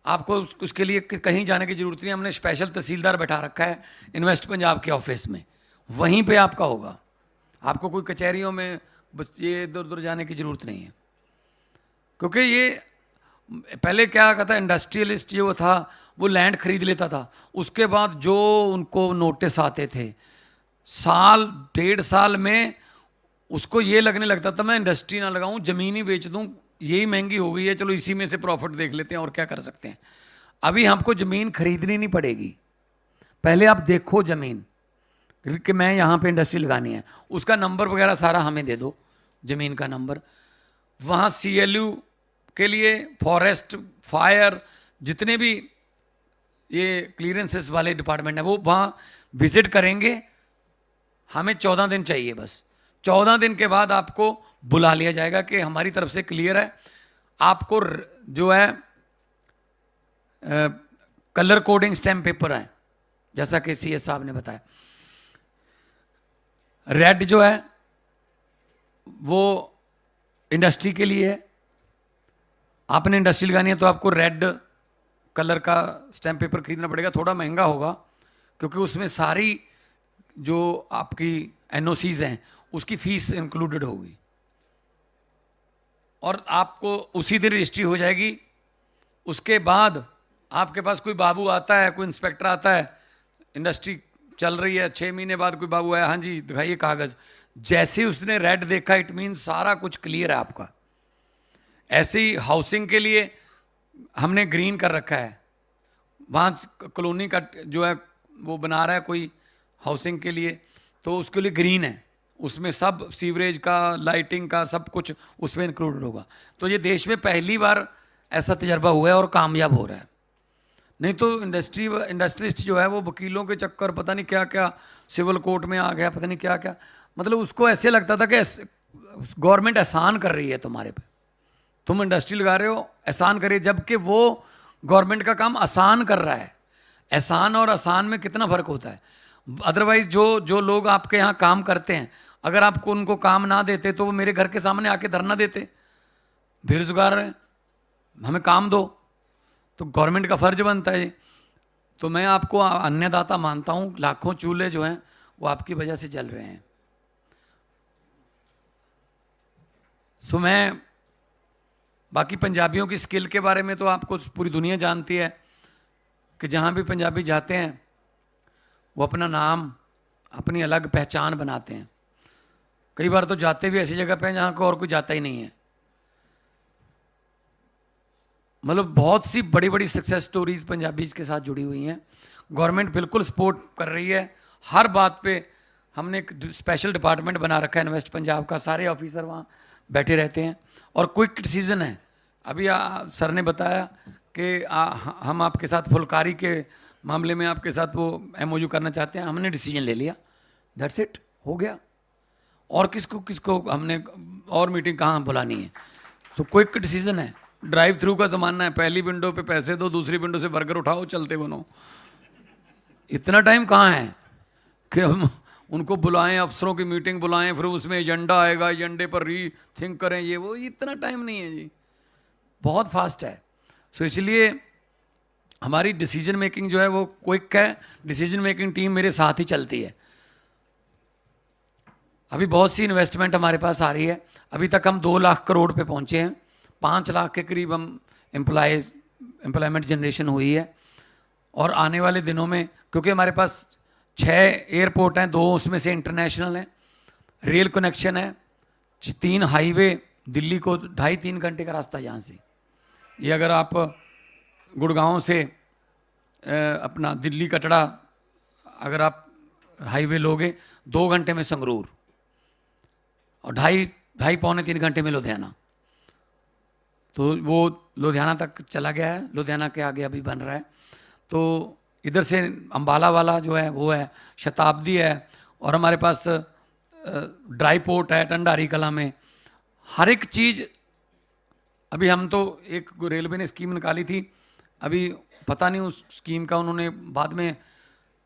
आपको उसके लिए कहीं जाने की जरूरत नहीं। हमने स्पेशल तहसीलदार बैठा रखा है इन्वेस्ट पंजाब के ऑफिस में, वहीं पे आपका होगा। आपको कोई कचहरियों में बस ये इधर उधर जाने की जरूरत नहीं है। क्योंकि ये पहले क्या कहता है, इंडस्ट्रियलिस्ट जो था वो लैंड खरीद लेता था, उसके बाद जो उनको नोटिस आते थे, साल 1.5 साल में उसको ये लगने लगता था मैं इंडस्ट्री ना लगाऊं, ज़मीन ही बेच दूं, यही महंगी हो गई है, चलो इसी में से प्रॉफिट देख लेते हैं और क्या कर सकते हैं। अभी हमको ज़मीन खरीदनी नहीं पड़ेगी, पहले आप देखो ज़मीन कि मैं यहाँ पे इंडस्ट्री लगानी है, उसका नंबर वगैरह सारा हमें दे दो, ज़मीन का नंबर। वहाँ CLU के लिए, फॉरेस्ट, फायर, जितने भी ये क्लियरेंसेस वाले डिपार्टमेंट है वो वहाँ विजिट करेंगे, हमें 14 दिन चाहिए बस। 14 दिन के बाद आपको बुला लिया जाएगा कि हमारी तरफ से क्लियर है। आपको जो है कलर कोडिंग स्टैम्प पेपर है, जैसा कि CS साहब ने बताया। रेड जो है वो इंडस्ट्री के लिए है। आपने इंडस्ट्री लगानी है तो आपको रेड कलर का स्टैम्प पेपर खरीदना पड़ेगा। थोड़ा महंगा होगा क्योंकि उसमें सारी जो आपकी NOCs हैं उसकी फीस इंक्लूडेड होगी, और आपको उसी दिन रजिस्ट्री हो जाएगी। उसके बाद आपके पास कोई बाबू आता है, कोई इंस्पेक्टर आता है, इंडस्ट्री चल रही है, 6 महीने बाद कोई बाबू आया, हाँ जी दिखाइए कागज। जैसे उसने रेड देखा इट मीन सारा कुछ क्लियर है आपका। ऐसे ही हाउसिंग के लिए हमने ग्रीन कर रखा है। वहाँ कॉलोनी का जो है वो बना रहा है कोई हाउसिंग के लिए, तो उसके लिए ग्रीन है, उसमें सब सीवरेज का, लाइटिंग का, सब कुछ उसमें इंक्लूडेड होगा। तो ये देश में पहली बार ऐसा तजर्बा हुआ है और कामयाब हो रहा है। नहीं तो इंडस्ट्रिस्ट जो है वो वकीलों के चक्कर, पता नहीं क्या क्या, सिविल कोर्ट में आ गया, पता नहीं क्या क्या, मतलब उसको ऐसे लगता था कि गवर्नमेंट एहसान कर रही है तुम्हारे पे, तुम इंडस्ट्री लगा रहे हो, एहसान करिए, जबकि वो गवर्नमेंट का काम आसान कर रहा है। एहसान और आसान में कितना फर्क होता है। अदरवाइज जो लोग आपके यहाँ काम करते हैं, अगर आपको उनको काम ना देते तो वो मेरे घर के सामने आके धरना देते, बेरोजगार हैं, हमें काम दो। तो गवर्नमेंट का फर्ज बनता है। तो मैं आपको अन्नदाता मानता हूँ। लाखों चूल्हे जो हैं वो आपकी वजह से जल रहे हैं। सो मैं बाकी पंजाबियों की स्किल के बारे में तो आपको पूरी दुनिया जानती है कि जहाँ भी पंजाबी जाते हैं वो अपना नाम, अपनी अलग पहचान बनाते हैं। कई बार तो जाते भी ऐसी जगह पे हैं जहाँ को और कोई जाता ही नहीं है। मतलब बहुत सी बड़ी बड़ी सक्सेस स्टोरीज पंजाबीज के साथ जुड़ी हुई हैं। गवर्नमेंट बिल्कुल सपोर्ट कर रही है हर बात पे। हमने एक स्पेशल डिपार्टमेंट बना रखा है इन्वेस्ट पंजाब का, सारे ऑफिसर वहाँ बैठे रहते हैं और क्विक डिसीजन है। अभी सर ने बताया कि हम आपके साथ फुलकारी के मामले में आपके साथ वो MOU करना चाहते हैं, हमने डिसीजन ले लिया, दैट्स इट, हो गया। और किसको हमने और मीटिंग कहाँ बुलानी है। तो क्विक डिसीजन है। ड्राइव थ्रू का ज़माना है, पहली विंडो पे पैसे दो, दूसरी विंडो से बर्गर उठाओ, चलते बनो। इतना टाइम कहाँ है कि हम उनको बुलाएं, अफसरों की मीटिंग बुलाएं, फिर उसमें एजेंडा आएगा, एजेंडे पर री थिंक करें, ये वो, इतना टाइम नहीं है जी, बहुत फास्ट है। सो इसलिए हमारी डिसीजन मेकिंग जो है वो क्विक है। डिसीजन मेकिंग टीम मेरे साथ ही चलती है। अभी बहुत सी इन्वेस्टमेंट हमारे पास आ रही है। अभी तक हम 2 लाख करोड़ पे पहुंचे हैं। 5 लाख के करीब हम एम्प्लॉयमेंट जनरेशन हुई है। और आने वाले दिनों में, क्योंकि हमारे पास 6 एयरपोर्ट हैं, 2 उसमें से इंटरनेशनल हैं, रेल कनेक्शन है, 3 हाईवे, दिल्ली को 2.5-3 घंटे का रास्ता यहाँ से। ये अगर आप गुड़गांव से अपना दिल्ली कटड़ा अगर आप हाईवे लोगे 2 घंटे में संगरूर, और 2.5-3 घंटे में लुधियाना। तो वो लुधियाना तक चला गया है, लुधियाना के आगे अभी बन रहा है। तो इधर से अंबाला वाला जो है वो है, शताब्दी है, और हमारे पास ड्राई पोर्ट है टंडारी कला में। हर एक चीज़ अभी हम तो एक रेलवे ने स्कीम निकाली थी, अभी पता नहीं उस स्कीम का उन्होंने बाद में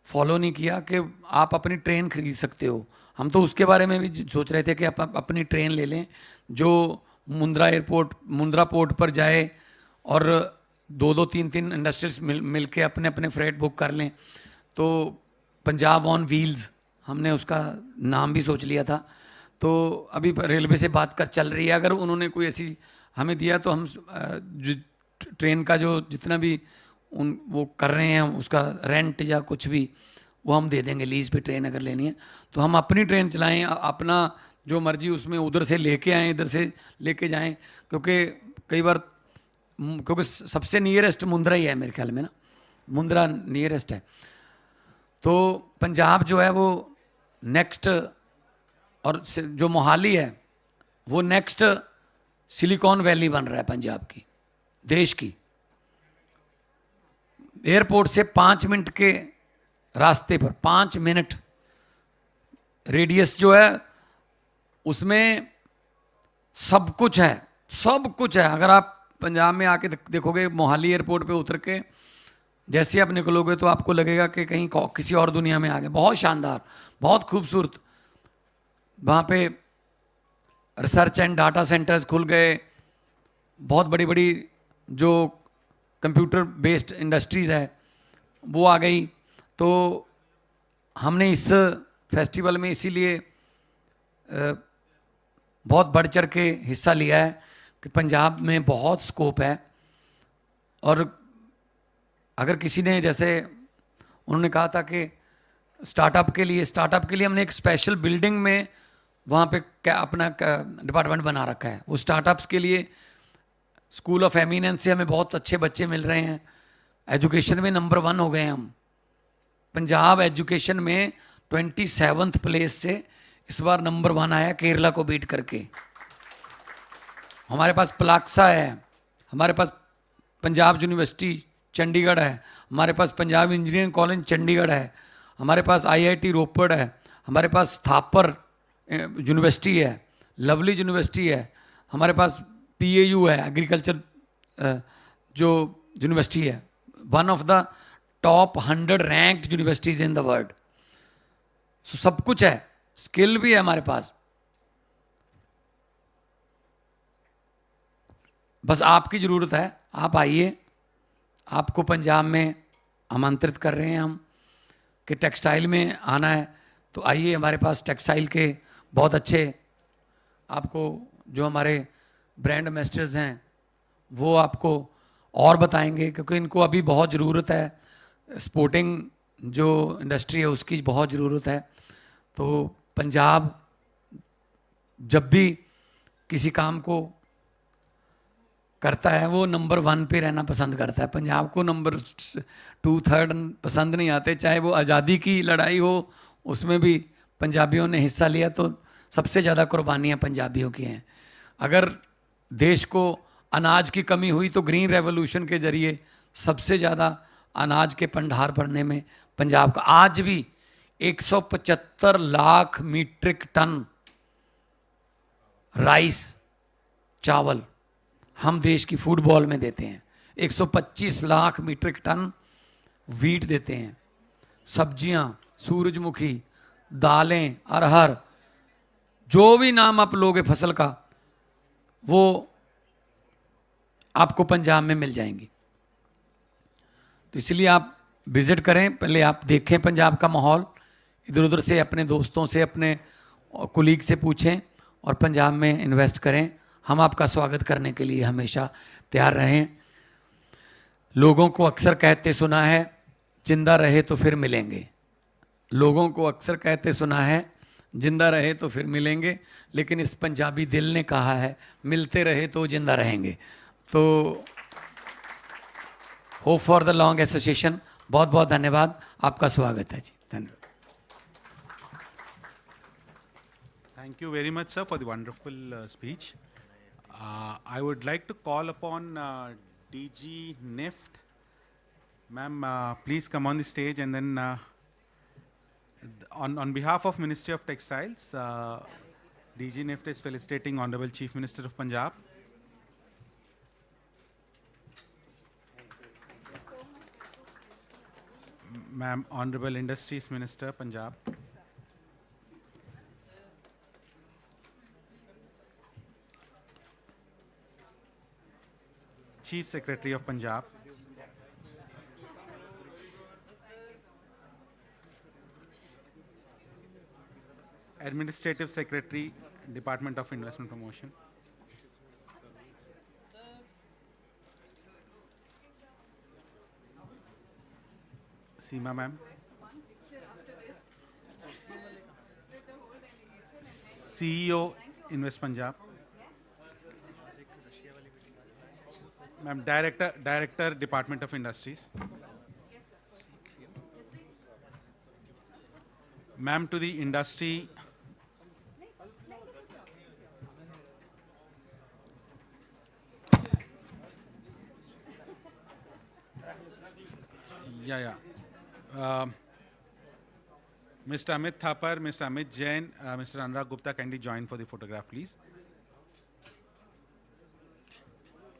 फॉलो नहीं किया कि आप अपनी ट्रेन खरीद सकते हो। हम तो उसके बारे में भी सोच रहे थे कि आप अपनी ट्रेन ले लें जो मुंद्रा पोर्ट पर जाए और 2-2, 3-3 इंडस्ट्रीज मिल के अपने अपने फ्रेट बुक कर लें। तो पंजाब ऑन व्हील्स हमने उसका नाम भी सोच लिया था। तो अभी रेलवे से बात कर चल रही है, अगर उन्होंने कोई ऐसी हमें दिया तो हम ट्रेन का जो जितना भी वो कर रहे हैं उसका रेंट या कुछ भी वो हम दे देंगे, लीज पे ट्रेन अगर लेनी है तो हम अपनी ट्रेन चलाएं, अपना जो मर्जी उसमें उधर से लेके आएँ, इधर से लेके जाएं। क्योंकि कई बार क्योंकि सबसे नियरेस्ट मुंद्रा ही है मेरे ख्याल में ना, मुंद्रा नियरेस्ट है। तो पंजाब जो है वो नेक्स्ट, और जो मोहाली है वो नेक्स्ट सिलिकॉन वैली बन रहा है पंजाब की, देश की। एयरपोर्ट से 5 मिनट के रास्ते पर, 5 मिनट रेडियस जो है उसमें सब कुछ है, सब कुछ है। अगर आप पंजाब में आके देखोगे, मोहाली एयरपोर्ट पे उतर के जैसे ही आप निकलोगे तो आपको लगेगा कि कहीं किसी और दुनिया में आ गए। बहुत शानदार, बहुत खूबसूरत। वहाँ पे रिसर्च एंड डाटा सेंटर्स खुल गए, बहुत बड़ी बड़ी जो कंप्यूटर बेस्ड इंडस्ट्रीज़ है वो आ गई। तो हमने इस फेस्टिवल में इसीलिए बहुत बढ़ चढ़ के हिस्सा लिया है कि पंजाब में बहुत स्कोप है। और अगर किसी ने, जैसे उन्होंने कहा था कि स्टार्टअप के लिए हमने एक स्पेशल बिल्डिंग में वहाँ पे क्या अपना डिपार्टमेंट बना रखा है। वो स्टार्टअप्स के लिए स्कूल ऑफ एमिनेंस से हमें बहुत अच्छे बच्चे मिल रहे हैं। एजुकेशन में नंबर 1 हो गए हैं हम। पंजाब एजुकेशन में 27th प्लेस से इस बार नंबर 1 आया, केरला को बीट करके। हमारे पास प्लाक्सा है, हमारे पास पंजाब यूनिवर्सिटी चंडीगढ़ है, हमारे पास पंजाब इंजीनियरिंग कॉलेज चंडीगढ़ है, हमारे पास आईआईटी रोपड़ है, हमारे पास थापर यूनिवर्सिटी है, लवली यूनिवर्सिटी है, हमारे पास पीएयू है, एग्रीकल्चर जो यूनिवर्सिटी है, one of the top 100 ranked universities in the world. So सब कुछ है, स्किल भी है हमारे पास। बस आपकी ज़रूरत है, आप आइए। आपको पंजाब में आमंत्रित कर रहे हैं हम कि टेक्सटाइल में आना है तो आइए। हमारे पास टेक्सटाइल के बहुत अच्छे, आपको जो हमारे ब्रांड एम्बेसडर्स हैं वो आपको और बताएंगे, क्योंकि इनको अभी बहुत ज़रूरत है। स्पोर्टिंग जो इंडस्ट्री है उसकी बहुत ज़रूरत है। तो पंजाब जब भी किसी काम को करता है वो नंबर 1 पे रहना पसंद करता है। पंजाब को नंबर 2, 3 पसंद नहीं आते। चाहे वो आज़ादी की लड़ाई हो, उसमें भी पंजाबियों ने हिस्सा लिया, तो सबसे ज़्यादा कुर्बानियाँ पंजाबियों की हैं। अगर देश को अनाज की कमी हुई तो ग्रीन रेवोल्यूशन के ज़रिए सबसे ज़्यादा अनाज के भंडार भरने में पंजाब का, आज भी 175 लाख मीट्रिक टन राइस, चावल हम देश की फूड बॉल में देते हैं। 125 लाख मीट्रिक टन वीट देते हैं। सब्जियां, सूरजमुखी, दालें, अरहर, जो भी नाम आप लोगे फसल का, वो आपको पंजाब में मिल जाएंगी। तो इसलिए आप विजिट करें, पहले आप देखें पंजाब का माहौल, इधर उधर से अपने दोस्तों से, अपने कुलीग से पूछें और पंजाब में इन्वेस्ट करें। हम आपका स्वागत करने के लिए हमेशा तैयार रहें। लोगों को अक्सर कहते सुना है, जिंदा रहे तो फिर मिलेंगे। लोगों को अक्सर कहते सुना है, जिंदा रहे तो फिर मिलेंगे, लेकिन इस पंजाबी दिल ने कहा है, मिलते रहे तो जिंदा रहेंगे। तो hope for the long association. बहुत बहुत धन्यवाद, आपका स्वागत है जी। धन्यवाद। Thank you very much, sir, for the wonderful speech. I would like to call upon DG NIFT. Ma'am, please come on the stage, and then on behalf of Ministry of Textiles, DG NIFT is felicitating Honorable Chief Minister of Punjab. Ma'am, Honorable Industries Minister, Punjab. Chief Secretary of Punjab. Administrative Secretary, Department of Investment Promotion. Seema ma'am. CEO, Invest Punjab. Ma'am, Director, Department of Industries. Ma'am, to the industry. Yeah. Mr. Amit Thapar, Mr. Amit Jain, Mr. Anurag Gupta, kindly join for the photograph, please.